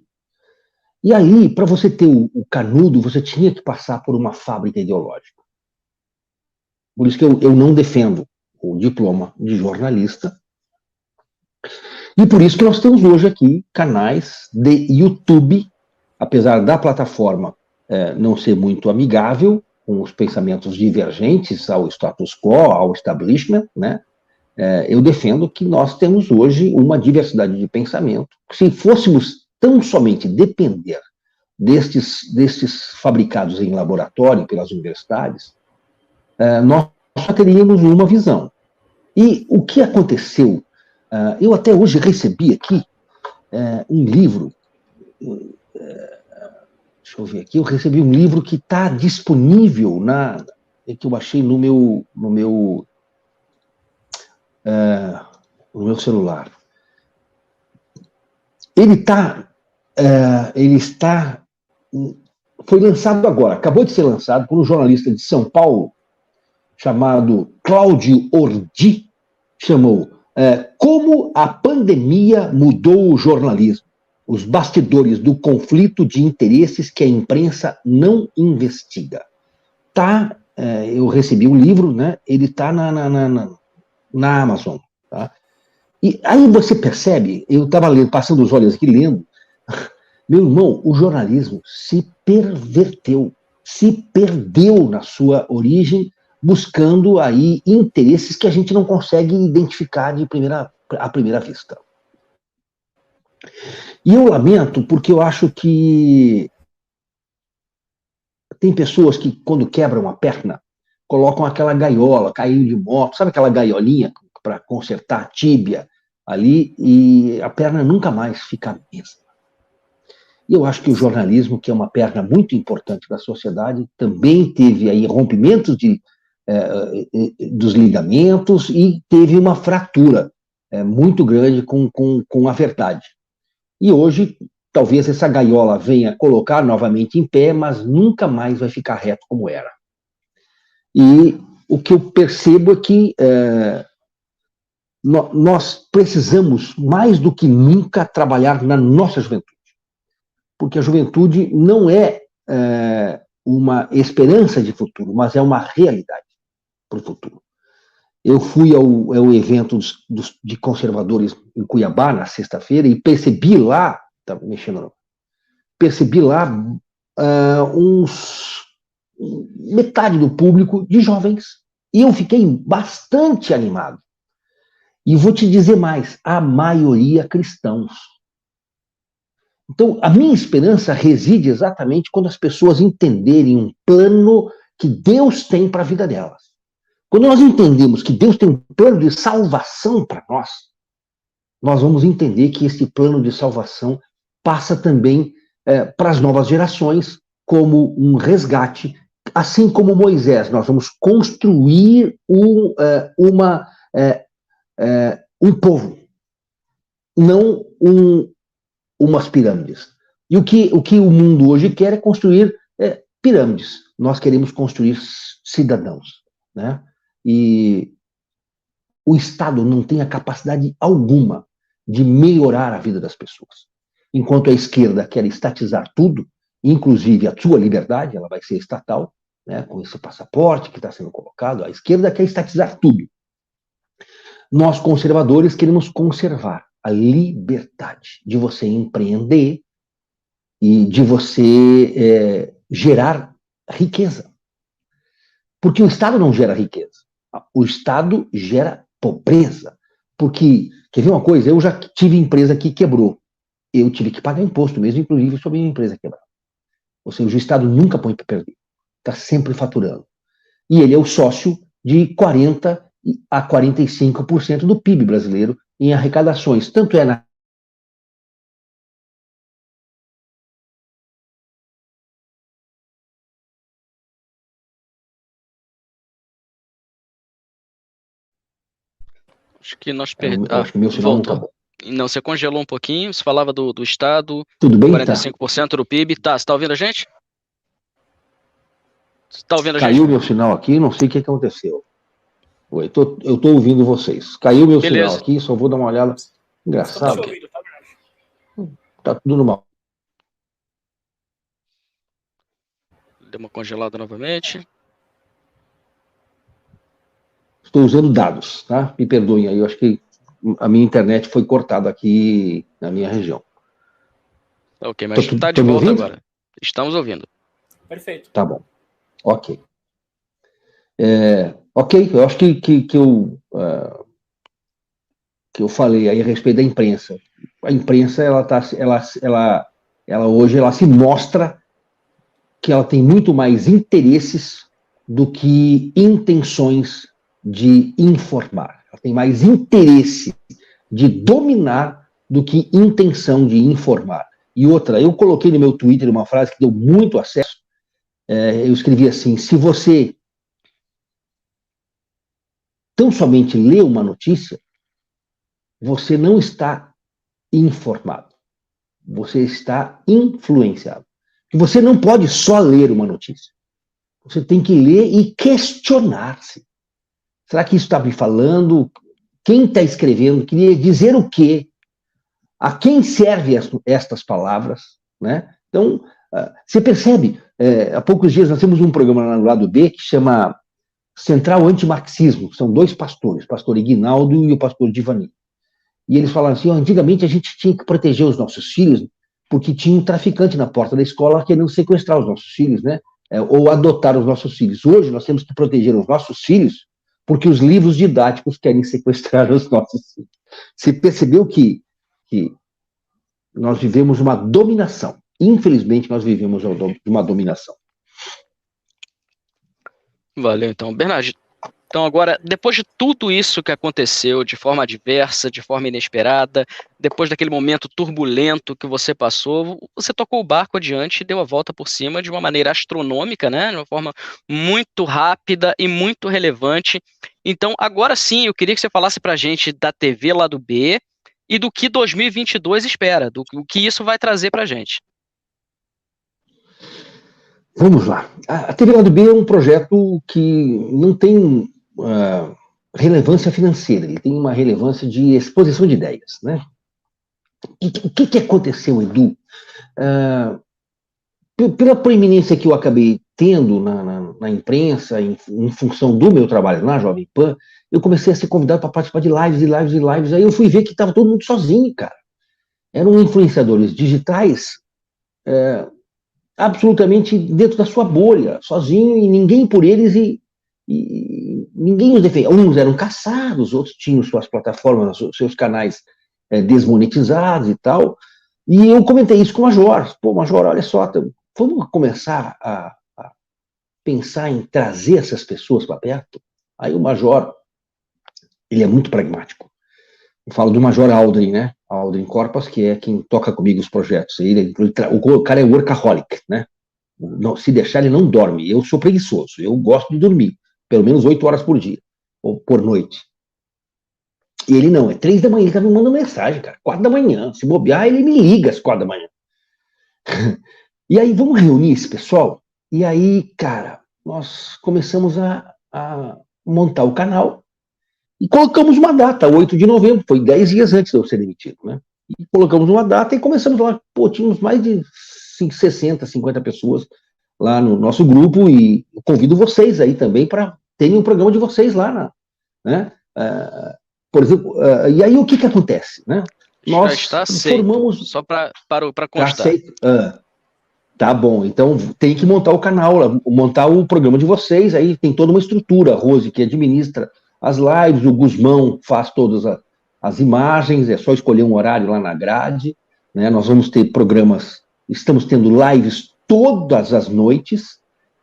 E aí, para você ter o canudo, você tinha que passar por uma fábrica ideológica. Por isso que eu não defendo o diploma de jornalista. E por isso que nós temos hoje aqui canais de YouTube, apesar da plataforma não ser muito amigável, com os pensamentos divergentes ao status quo, ao establishment, né? Eu defendo que nós temos hoje uma diversidade de pensamento. Se fôssemos tão somente depender destes fabricados em laboratório pelas universidades, nós só teríamos uma visão. E o que aconteceu? Eu até hoje recebi aqui um livro. Deixa eu ver aqui. Eu recebi um livro que está disponível que eu achei no meu celular. Foi lançado agora, acabou de ser lançado por um jornalista de São Paulo, chamado Cláudio Ordi, chamou Como a Pandemia Mudou o Jornalismo, os bastidores do conflito de interesses que a imprensa não investiga. Eu recebi um livro, né? Ele está na Amazon. Tá? E aí você percebe, eu estava passando os olhos aqui lendo, meu irmão, o jornalismo se perverteu, se perdeu na sua origem, buscando aí interesses que a gente não consegue identificar à primeira vista. E eu lamento porque eu acho que tem pessoas que, quando quebram a perna, colocam aquela gaiola, caiu de moto, sabe aquela gaiolinha para consertar a tíbia ali, e a perna nunca mais fica a mesma. E eu acho que o jornalismo, que é uma perna muito importante da sociedade, também teve aí rompimentos dos ligamentos e teve uma fratura muito grande com a verdade. E hoje, talvez essa gaiola venha colocar novamente em pé, mas nunca mais vai ficar reto como era. E o que eu percebo é que nós precisamos, mais do que nunca, trabalhar na nossa juventude. Porque a juventude não é uma esperança de futuro, mas é uma realidade para o futuro. Eu fui ao evento de conservadores em Cuiabá, na sexta-feira, e percebi lá, metade do público de jovens. E eu fiquei bastante animado. E vou te dizer mais, a maioria cristãos. Então, a minha esperança reside exatamente quando as pessoas entenderem um plano que Deus tem para a vida delas. Quando nós entendemos que Deus tem um plano de salvação para nós, nós vamos entender que esse plano de salvação passa também para as novas gerações como um resgate, assim como Moisés. Nós vamos construir um povo, não umas pirâmides. E o que o mundo hoje quer é construir pirâmides. Nós queremos construir cidadãos, né? E o Estado não tem a capacidade alguma de melhorar a vida das pessoas. Enquanto a esquerda quer estatizar tudo, inclusive a sua liberdade, ela vai ser estatal, né, com esse passaporte que está sendo colocado, a esquerda quer estatizar tudo. Nós, conservadores, queremos conservar a liberdade de você empreender e de você gerar riqueza. Porque o Estado não gera riqueza. O Estado gera pobreza. Porque, quer ver uma coisa? Eu já tive empresa que quebrou. Eu tive que pagar imposto mesmo, inclusive, sobre a minha empresa quebrar. Ou seja, o Estado nunca põe para perder. Está sempre faturando. E ele é o sócio de 40% a 45% do PIB brasileiro em arrecadações. Tanto é na Acho que nós acho que meu sinal voltou. Não tá bom. Não, você congelou um pouquinho, você falava do Estado, Tudo bem? 45% do PIB. Tá, você está ouvindo a gente? Você tá ouvindo a Caiu gente? meu sinal aqui, não sei o que aconteceu. Eu estou ouvindo vocês. Caiu meu sinal aqui, só vou dar uma olhada. Engraçado. Tá tudo normal. Deu uma congelada novamente. Estou usando dados, tá? Me perdoem aí, eu acho que a minha internet foi cortada aqui na minha região. Ok, mas está de volta agora. Estamos ouvindo. Perfeito. Tá bom. Ok. Ok, eu acho que eu falei aí a respeito da imprensa. A imprensa, ela hoje se mostra que ela tem muito mais interesses do que intenções de informar. Ela tem mais interesse de dominar do que intenção de informar. E outra, eu coloquei no meu Twitter uma frase que deu muito acesso. Eu escrevi assim: se você tão somente lê uma notícia, você não está informado. Você está influenciado. E você não pode só ler uma notícia. Você tem que ler e questionar-se. Será que isso está me falando? Quem está escrevendo? Queria dizer o quê? A quem servem estas palavras? Né? Então, você percebe, há poucos dias nós temos um programa lá no lado B que chama Central Antimarxismo. São dois pastores, o pastor Ignaldo e o pastor Divani. E eles falaram assim: antigamente a gente tinha que proteger os nossos filhos porque tinha um traficante na porta da escola querendo sequestrar os nossos filhos, né? Ou adotar os nossos filhos. Hoje nós temos que proteger os nossos filhos porque os livros didáticos querem sequestrar os nossos filhos. Você percebeu que nós vivemos uma dominação. Infelizmente, nós vivemos uma dominação. Valeu, então. Bernardo, então agora, depois de tudo isso que aconteceu de forma adversa, de forma inesperada, depois daquele momento turbulento que você passou, você tocou o barco adiante e deu a volta por cima de uma maneira astronômica, né? De uma forma muito rápida e muito relevante. Então, agora sim, eu queria que você falasse pra gente da TV Lado B e do que 2022 espera, do que isso vai trazer pra gente. Vamos lá. A TV Lado B é um projeto que não tem relevância financeira, ele tem uma relevância de exposição de ideias, né? O que aconteceu, Edu? pela proeminência que eu acabei tendo na imprensa, em função do meu trabalho na Jovem Pan, eu comecei a ser convidado para participar de lives. Aí eu fui ver que estava todo mundo sozinho, cara. Eram influenciadores digitais absolutamente dentro da sua bolha, sozinho, e ninguém por eles, e ninguém os defendia. Uns eram caçados, outros tinham suas plataformas, seus canais desmonetizados e tal. E eu comentei isso com o Major. Pô, Major, olha só, vamos começar a pensar em trazer essas pessoas para perto? Aí o Major, ele é muito pragmático. Eu falo do Major Aldrin, né? Aldrin Corpas, que é quem toca comigo os projetos. O cara é workaholic, né? Não, se deixar, ele não dorme. Eu sou preguiçoso, eu gosto de dormir, pelo menos 8 horas por dia, ou por noite. E ele não, é 3 da manhã, ele tá me mandando mensagem, cara, 4 da manhã. Se bobear, ele me liga às 4 da manhã. E aí, vamos reunir esse pessoal? E aí, cara, nós começamos a montar o canal e colocamos uma data, 8 de novembro, foi 10 dias antes de eu ser demitido, né? E colocamos uma data e começamos lá, pô, tínhamos mais de 60, 50 pessoas lá no nosso grupo, e convido vocês aí também para terem um programa de vocês lá, né? Por exemplo, e aí o que acontece, né? Nós está formamos... Só para constar. Tá bom, então tem que montar o canal, montar o programa de vocês, aí tem toda uma estrutura, a Rose que administra as lives, o Guzmão faz todas as imagens, é só escolher um horário lá na grade, né? Nós vamos ter programas, estamos tendo lives todas as noites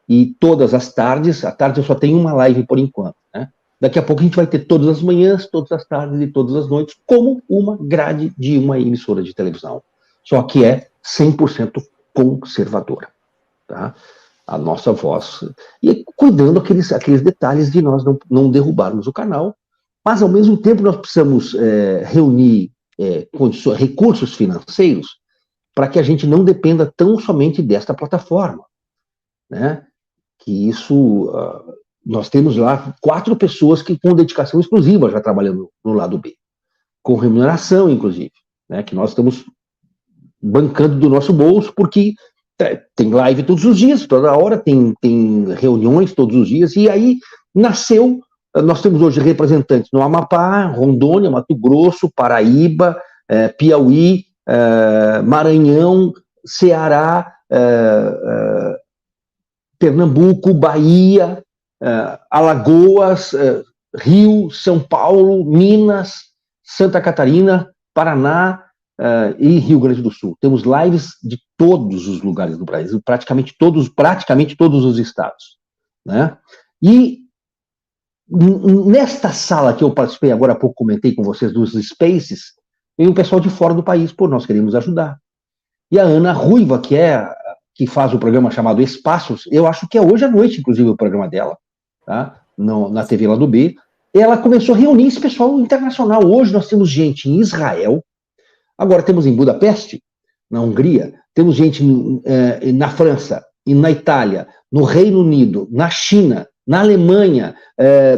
e todas as tardes. À tarde eu só tenho uma live por enquanto, né? Daqui a pouco a gente vai ter todas as manhãs, todas as tardes e todas as noites, como uma grade de uma emissora de televisão. Só que é 100% conservadora, tá? A nossa voz. E cuidando aqueles detalhes de nós não derrubarmos o canal, mas ao mesmo tempo nós precisamos reunir recursos financeiros para que a gente não dependa tão somente desta plataforma, né? Que isso... nós temos lá 4 pessoas que com dedicação exclusiva já trabalhando no lado B, com remuneração, inclusive, né? Que nós estamos bancando do nosso bolso, porque tem live todos os dias, toda hora, tem reuniões todos os dias, e aí nasceu, nós temos hoje representantes no Amapá, Rondônia, Mato Grosso, Paraíba, Piauí, Maranhão, Ceará, Pernambuco, Bahia, Alagoas, Rio, São Paulo, Minas, Santa Catarina, Paraná, e Rio Grande do Sul. Temos lives de todos os lugares do Brasil, praticamente todos os estados, né? E nesta sala que eu participei agora há pouco, comentei com vocês dos Spaces, vem o pessoal de fora do país, pô, nós queremos ajudar. E a Ana Ruiva, que faz o programa chamado Espaços, eu acho que é hoje à noite, inclusive, o programa dela, tá? Na TV lá do B, ela começou a reunir esse pessoal internacional. Hoje nós temos gente em Israel, agora temos em Budapeste, na Hungria, temos gente na França, e na Itália, no Reino Unido, na China, na Alemanha,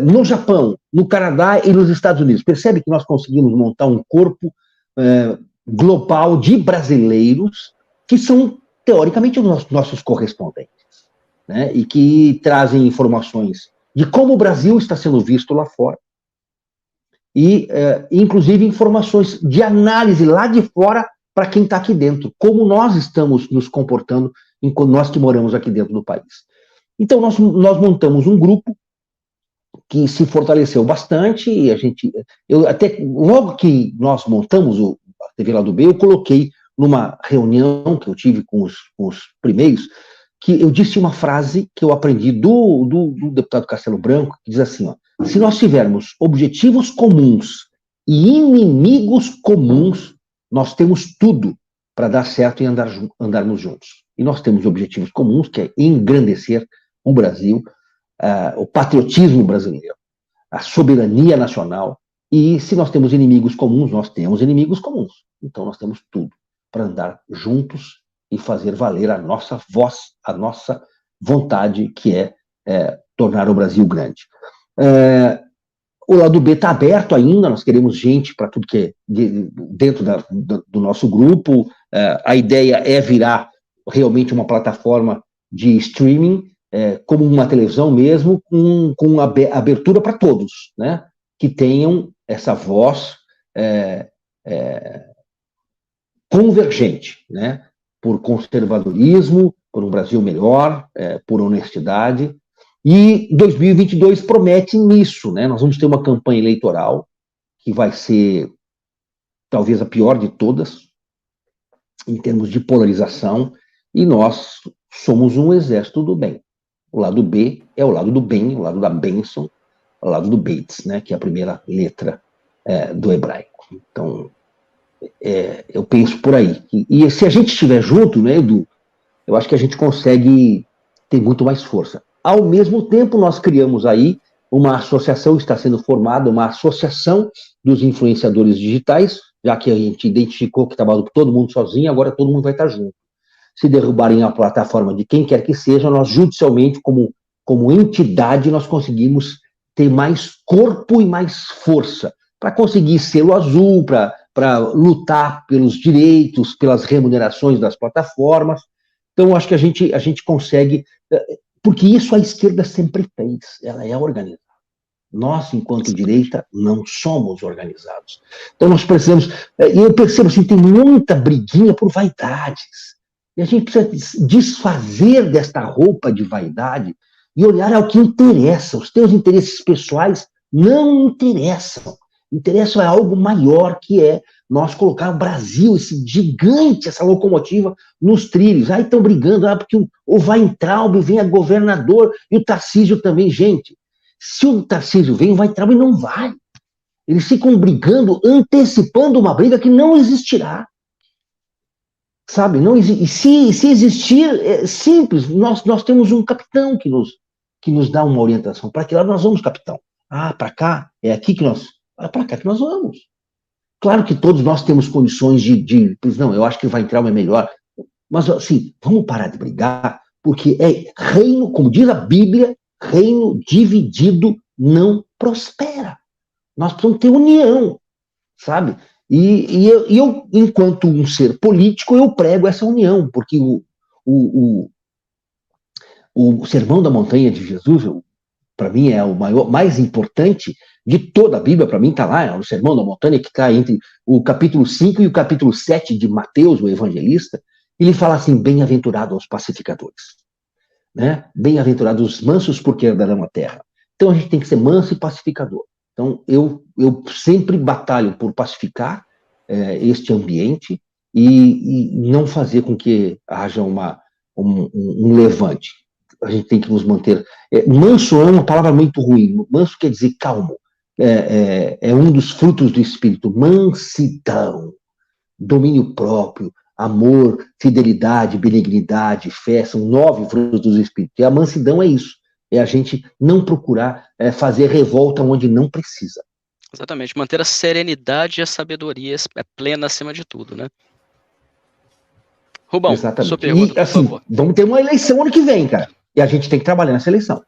no Japão, no Canadá e nos Estados Unidos. Percebe que nós conseguimos montar um corpo global de brasileiros que são, teoricamente, os nossos correspondentes, né? E que trazem informações de como o Brasil está sendo visto lá fora. E, inclusive, informações de análise lá de fora para quem está aqui dentro, como nós estamos nos comportando, nós que moramos aqui dentro do país. Então, nós montamos um grupo que se fortaleceu bastante, e logo que nós montamos a TV Lado B, eu coloquei numa reunião que eu tive com os primeiros, que eu disse uma frase que eu aprendi do deputado Castelo Branco, que diz assim, ó: se nós tivermos objetivos comuns e inimigos comuns, nós temos tudo para dar certo e andarmos juntos. E nós temos objetivos comuns, que é engrandecer o Brasil, o patriotismo brasileiro, a soberania nacional. E se nós temos inimigos comuns, nós temos inimigos comuns. Então nós temos tudo para andar juntos e fazer valer a nossa voz, a nossa vontade, que é tornar o Brasil grande. O lado B está aberto ainda, nós queremos gente para tudo que é dentro do nosso grupo. A ideia é virar realmente uma plataforma de streaming, como uma televisão mesmo, com abertura para todos, né? Que tenham essa voz convergente, né? Por conservadorismo, por um Brasil melhor, por honestidade. E 2022 promete nisso, né? Nós vamos ter uma campanha eleitoral que vai ser talvez a pior de todas, em termos de polarização, e nós somos um exército do bem. O lado B é o lado do bem, o lado da bênção, o lado do Bates, né? Que é a primeira letra do hebraico. Então, eu penso por aí. E se a gente estiver junto, né, Edu, eu acho que a gente consegue ter muito mais força. Ao mesmo tempo, nós criamos aí uma associação, está sendo formada, uma associação dos influenciadores digitais, já que a gente identificou que estava todo mundo sozinho, agora todo mundo vai estar junto. Se derrubarem a plataforma de quem quer que seja, nós judicialmente, como entidade, nós conseguimos ter mais corpo e mais força para conseguir selo azul, para lutar pelos direitos, pelas remunerações das plataformas. Então, acho que a gente consegue, porque isso a esquerda sempre fez, ela é organizada. Nós, enquanto direita, não somos organizados. Então, nós precisamos, e eu percebo assim, tem muita briguinha por vaidades, e a gente precisa desfazer desta roupa de vaidade e olhar ao que interessa. Os teus interesses pessoais não interessam. Interessam é algo maior, que é nós colocar o Brasil, esse gigante, essa locomotiva, nos trilhos. Aí estão brigando, porque o Weintraub vem a governador, e o Tarcísio também. Gente, se o Tarcísio vem, o Weintraub não vai. Eles ficam brigando, antecipando uma briga que não existirá. Sabe? Não existe. E se existir, é simples, nós temos um capitão que nos dá uma orientação. Para que lado nós vamos, capitão? Para cá? É aqui que nós... É para cá que nós vamos. Claro que todos nós temos condições não, eu acho que o Weintraub é melhor. Mas, assim, vamos parar de brigar, porque reino, como diz a Bíblia, reino dividido não prospera. Nós precisamos ter união, sabe? E eu, enquanto um ser político, eu prego essa união, porque o Sermão da Montanha de Jesus, para mim, é o mais importante de toda a Bíblia. Para mim está lá, é o Sermão da Montanha, que está entre o capítulo 5 e o capítulo 7 de Mateus, o evangelista. Ele fala assim: bem-aventurados os pacificadores, né? Bem-aventurados os mansos, porque herdarão a terra. Então a gente tem que ser manso e pacificador. Então eu sempre batalho por pacificar este ambiente e não fazer com que haja um levante. A gente tem que nos manter... manso é uma palavra muito ruim. Manso quer dizer calmo. É um dos frutos do Espírito. Mansidão, domínio próprio, amor, fidelidade, benignidade, fé, são 9 frutos do Espírito. E a mansidão é isso. É a gente não procurar fazer revolta onde não precisa. Exatamente. Manter a serenidade e a sabedoria plena acima de tudo, né? Rubão, sua pergunta, por favor. Vamos ter uma eleição ano que vem, cara. E a gente tem que trabalhar nessa eleição.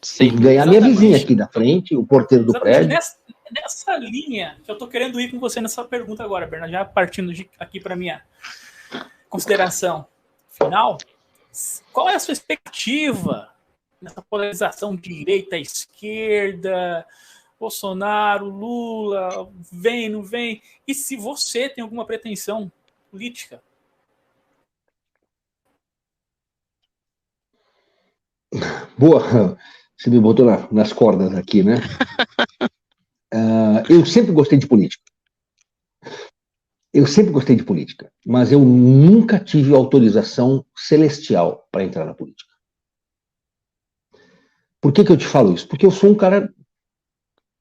Sim, tem que ganhar a minha vizinha aqui da frente, o porteiro do prédio. Nessa linha que eu tô querendo ir com você nessa pergunta agora, Bernardo, já partindo aqui para minha consideração final, qual é a sua expectativa nessa polarização direita-esquerda, Bolsonaro, Lula, vem, não vem? E se você tem alguma pretensão política? Boa, você me botou nas cordas aqui, né? Eu sempre gostei de política. Mas eu nunca tive autorização celestial para entrar na política. Por que eu te falo isso? Porque eu sou um cara...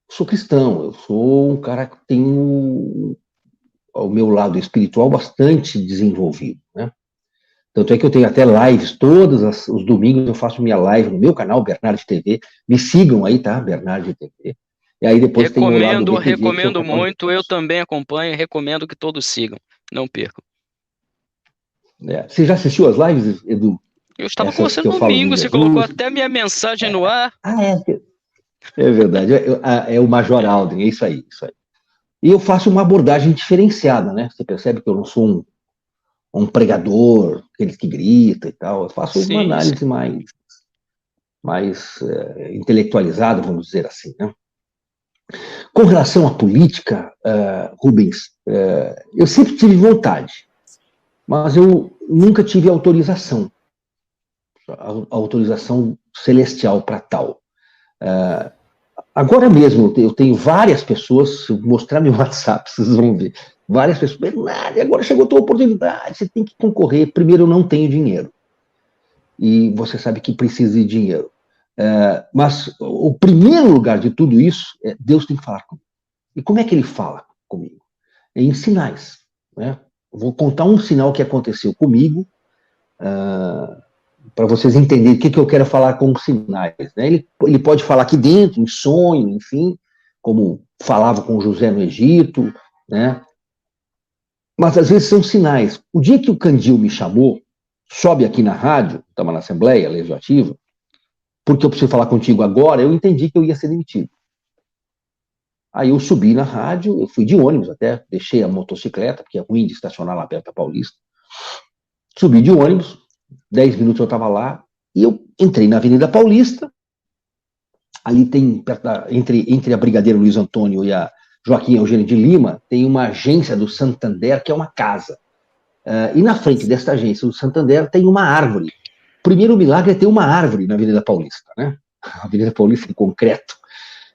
Sou cristão, eu sou um cara que tem o meu lado espiritual bastante desenvolvido, né? Tanto é que eu tenho até lives, todos os domingos eu faço minha live no meu canal, Bernardi TV. Me sigam aí, tá? Bernardi TV. E aí depois recomendo muito, eu também acompanho e recomendo que todos sigam, não percam. Você já assistiu as lives, Edu? Eu estava com você no domingo, você colocou até minha mensagem no ar. É verdade, é o Major Aldrin, é isso aí. E eu faço uma abordagem diferenciada, né? Você percebe que eu não sou um pregador, aquele que grita e tal. Eu faço uma Sim, análise sim. mais intelectualizada, vamos dizer assim, né? Com relação à política, Rubens, eu sempre tive vontade, mas eu nunca tive autorização celestial para tal. Agora mesmo, eu tenho várias pessoas, se eu mostrar meu WhatsApp, vocês vão ver, várias pessoas, Bernardo, agora chegou a tua oportunidade, você tem que concorrer. Primeiro, eu não tenho dinheiro, e você sabe que precisa de dinheiro. Mas o primeiro lugar de tudo isso é Deus tem que falar comigo. E como é que ele fala comigo? É em sinais, né? Eu vou contar um sinal que aconteceu comigo, para vocês entenderem o que eu quero falar com os sinais. Né? Ele pode falar aqui dentro, em sonho, enfim, como falava com José no Egito, né? Mas às vezes são sinais. O dia que o Candil me chamou, sobe aqui na rádio, estava na Assembleia Legislativa, porque eu preciso falar contigo agora, eu entendi que eu ia ser demitido. Aí eu subi na rádio, eu fui de ônibus até, deixei a motocicleta, porque é ruim de estacionar lá perto da Paulista. Subi de ônibus, 10 minutos eu estava lá, e eu entrei na Avenida Paulista, ali tem, entre a Brigadeiro Luiz Antônio e a Joaquim Eugênio de Lima, tem uma agência do Santander, que é uma casa. E na frente desta agência do Santander tem uma árvore. O primeiro milagre é ter uma árvore na Avenida Paulista, né? A Avenida Paulista em concreto.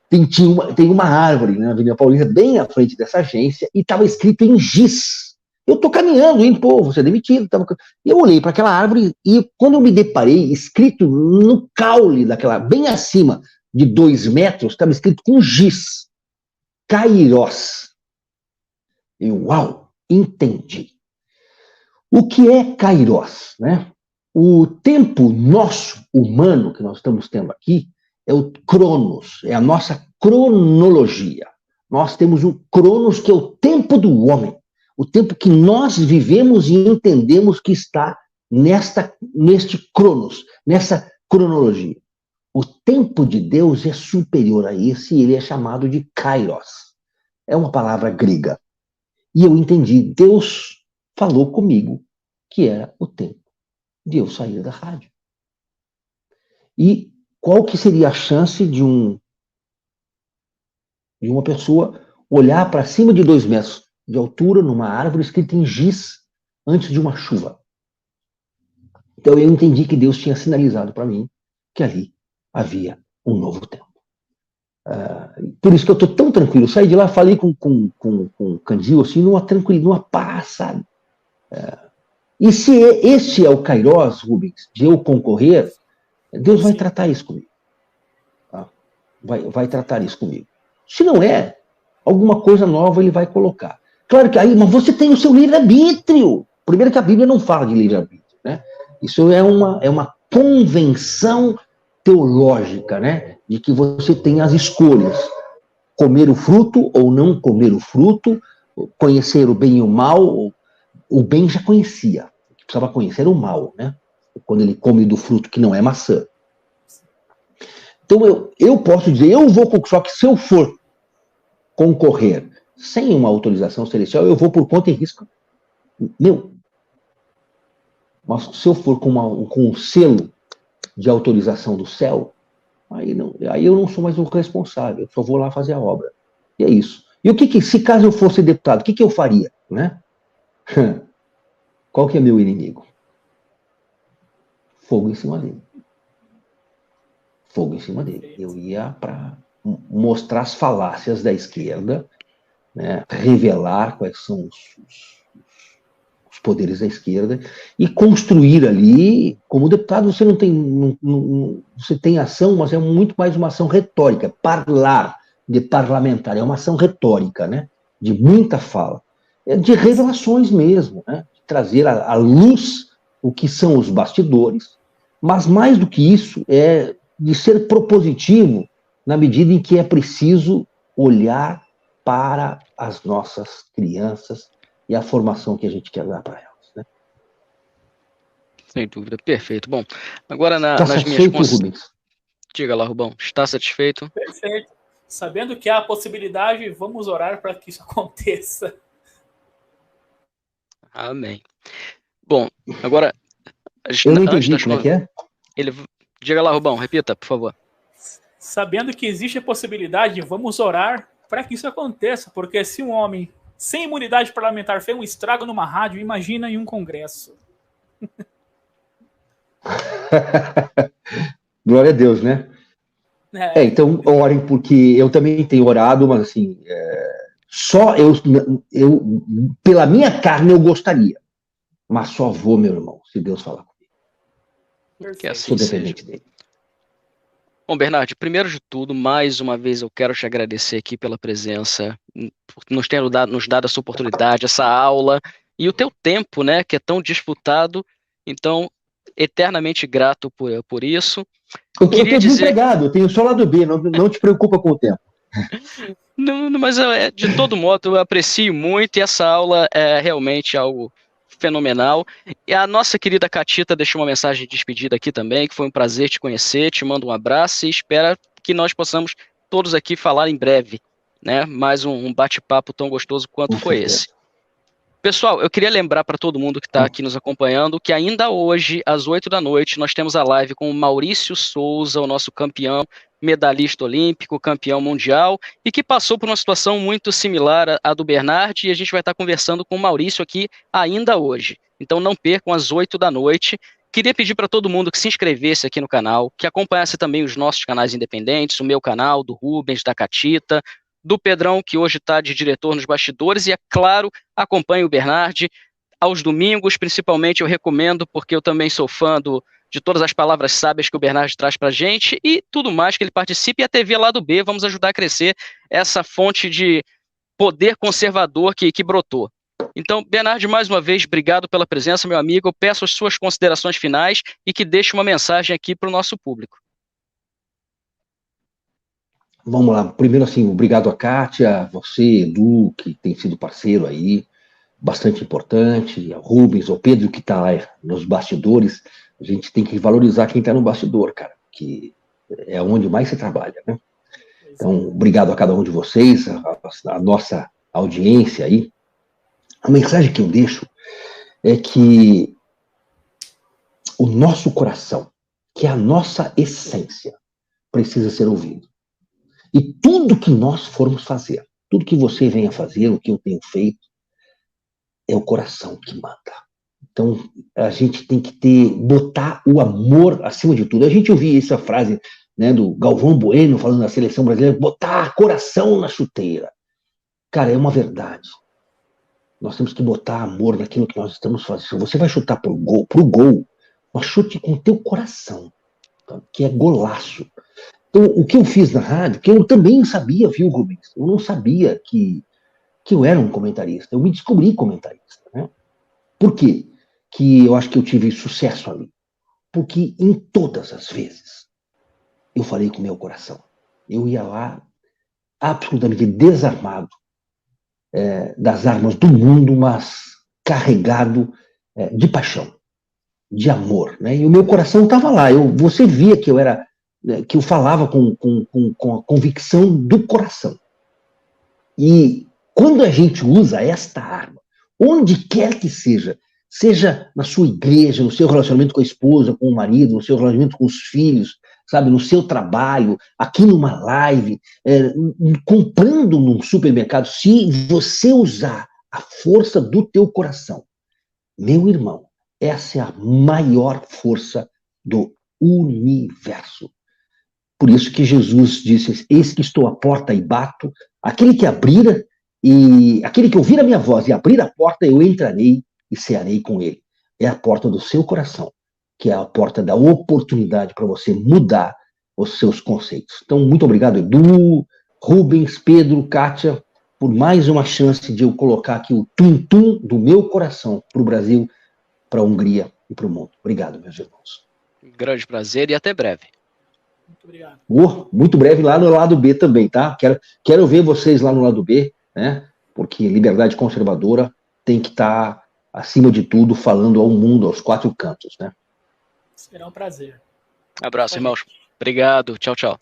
Tem uma árvore na Avenida Paulista, bem na frente dessa agência, e estava escrito em giz. Eu estou caminhando, hein, pô, você é demitido. E eu olhei para aquela árvore, e quando eu me deparei, escrito no caule daquela, bem acima de 2 metros, estava escrito com giz, Kairos. Uau, entendi. O que é Kairos, né? O tempo nosso, humano, que nós estamos tendo aqui, é o Cronos, é a nossa cronologia. Nós temos o Cronos, que é o tempo do homem, o tempo que nós vivemos e entendemos que está neste Cronos, nessa cronologia. O tempo de Deus é superior a esse e ele é chamado de Kairos. É uma palavra grega. E eu entendi, Deus falou comigo que era o tempo de eu sair da rádio. E qual que seria a chance de uma pessoa olhar para cima de 2 metros de altura numa árvore escrita em giz antes de uma chuva? Então eu entendi que Deus tinha sinalizado para mim que ali havia um novo tempo. Por isso que eu estou tão tranquilo. Eu saí de lá, falei com o Candil, assim, numa tranquilidade, numa paz, sabe? E se este é o Kairos, Rubens, de eu concorrer, Deus vai tratar isso comigo. Tá? Vai tratar isso comigo. Se não é, alguma coisa nova ele vai colocar. Claro que aí, mas você tem o seu livre-arbítrio. Primeiro que a Bíblia não fala de livre-arbítrio, né? Isso é uma convenção teológica, né? De que você tem as escolhas. Comer o fruto ou não comer o fruto, conhecer o bem e o mal. O bem já conhecia, precisava conhecer o mal, né? Quando ele come do fruto que não é maçã. Então eu posso dizer, só que se eu for concorrer sem uma autorização celestial, eu vou por conta e risco. Mas se eu for com um selo de autorização do céu, aí eu não sou mais o responsável, eu só vou lá fazer a obra. E é isso. E se caso eu fosse deputado, o que eu faria, né? Qual que é meu inimigo? Fogo em cima dele. Fogo em cima dele. Eu ia para mostrar as falácias da esquerda, né, revelar quais são os poderes da esquerda e construir ali, como deputado, você não tem, você tem ação, mas é muito mais uma ação retórica, de parlamentar, é uma ação retórica, né, de muita fala, de revelações mesmo, né, de trazer à luz o que são os bastidores, mas mais do que isso, é de ser propositivo na medida em que é preciso olhar para as nossas crianças e a formação que a gente quer dar para elas. Né? Sem dúvida, perfeito. Bom, agora Está nas satisfeito, minhas... Rubens? Diga lá, Rubão, está satisfeito? Perfeito. Sabendo que há a possibilidade, vamos orar para que isso aconteça. Amém. Bom, agora... Eu não entendi como é que é. Diga lá, Rubão, repita, por favor. Sabendo que existe a possibilidade, vamos orar para que isso aconteça, porque se um homem sem imunidade parlamentar fez um estrago numa rádio, imagina em um congresso. Glória a Deus, né? Então orem, porque eu também tenho orado, mas assim, só eu, pela minha carne eu gostaria, mas só vou, meu irmão, se Deus falar comigo. Que assim seja. Dele. Bom, Bernardo, primeiro de tudo, mais uma vez eu quero te agradecer aqui pela presença, por nos ter nos dado essa oportunidade, essa aula, e o teu tempo, né, que é tão disputado, então, eternamente grato por isso. Eu estou desempregado, eu tenho só lado B, não te preocupa com o tempo. Não, mas de todo modo eu aprecio muito, e essa aula é realmente algo fenomenal. E a nossa querida Catita deixou uma mensagem de despedida aqui também, que foi um prazer te conhecer, te mando um abraço e espera que nós possamos todos aqui falar em breve, né? Mais um bate-papo tão gostoso quanto foi esse. Pessoal, eu queria lembrar para todo mundo que está aqui nos acompanhando que ainda hoje, às 8 da noite, nós temos a live com o Maurício Souza, o nosso campeão, medalhista olímpico, campeão mundial, e que passou por uma situação muito similar à do Bernard, e a gente vai estar conversando com o Maurício aqui ainda hoje. Então não percam, às 8 da noite. Queria pedir para todo mundo que se inscrevesse aqui no canal, que acompanhasse também os nossos canais independentes, o meu canal, do Rubens, da Catita, do Pedrão, que hoje está de diretor nos bastidores, e, é claro, acompanhe o Bernard aos domingos, principalmente eu recomendo, porque eu também sou fã de todas as palavras sábias que o Bernard traz para a gente, e tudo mais que ele participe, e a TV Lado B, vamos ajudar a crescer essa fonte de poder conservador que brotou. Então, Bernard, mais uma vez, obrigado pela presença, meu amigo, eu peço as suas considerações finais e que deixe uma mensagem aqui para o nosso público. Vamos lá, primeiro assim, obrigado a Kátia, você, Edu, que tem sido parceiro aí, bastante importante, ao Rubens, ao Pedro, que está lá nos bastidores. A gente tem que valorizar quem está no bastidor, cara, que é onde mais se trabalha, né? Então, obrigado a cada um de vocês, a nossa audiência aí. A mensagem que eu deixo é que o nosso coração, que é a nossa essência, precisa ser ouvido. E tudo que nós formos fazer, tudo que você venha fazer, o que eu tenho feito, é o coração que manda. Então, a gente tem que botar o amor acima de tudo. A gente ouvia essa frase, né, do Galvão Bueno, falando da seleção brasileira, botar coração na chuteira. Cara, é uma verdade. Nós temos que botar amor naquilo que nós estamos fazendo. Se você vai chutar pro gol, mas chute com o teu coração, tá? Que é golaço. Então, o que eu fiz na rádio, que eu também sabia, viu, Rubens? Eu não sabia que eu era um comentarista. Eu me descobri comentarista, né? Por quê que eu acho que eu tive sucesso ali? Porque em todas as vezes eu falei com o meu coração. Eu ia lá absolutamente desarmado das armas do mundo, mas carregado de paixão, de amor, né? E o meu coração estava lá. Você via que eu falava com a convicção do coração. E quando a gente usa esta arma, onde quer que seja na sua igreja, no seu relacionamento com a esposa, com o marido, no seu relacionamento com os filhos, sabe, no seu trabalho, aqui numa live, comprando num supermercado, se você usar a força do teu coração, meu irmão, essa é a maior força do universo. Por isso que Jesus disse, eis que estou à porta e bato, aquele que abrir e aquele que ouvir a minha voz e abrir a porta, eu entrarei e cearei com ele. É a porta do seu coração, que é a porta da oportunidade para você mudar os seus conceitos. Então, muito obrigado, Edu, Rubens, Pedro, Kátia, por mais uma chance de eu colocar aqui o tum-tum do meu coração para o Brasil, para a Hungria e para o mundo. Obrigado, meus irmãos. Um grande prazer e até breve. Muito obrigado. Muito breve lá no lado B também, tá? Quero ver vocês lá no lado B, né? Porque liberdade conservadora tem que estar, acima de tudo, falando ao mundo, aos quatro cantos, né? Será um prazer. Abraço, irmãos. Obrigado. Tchau, tchau.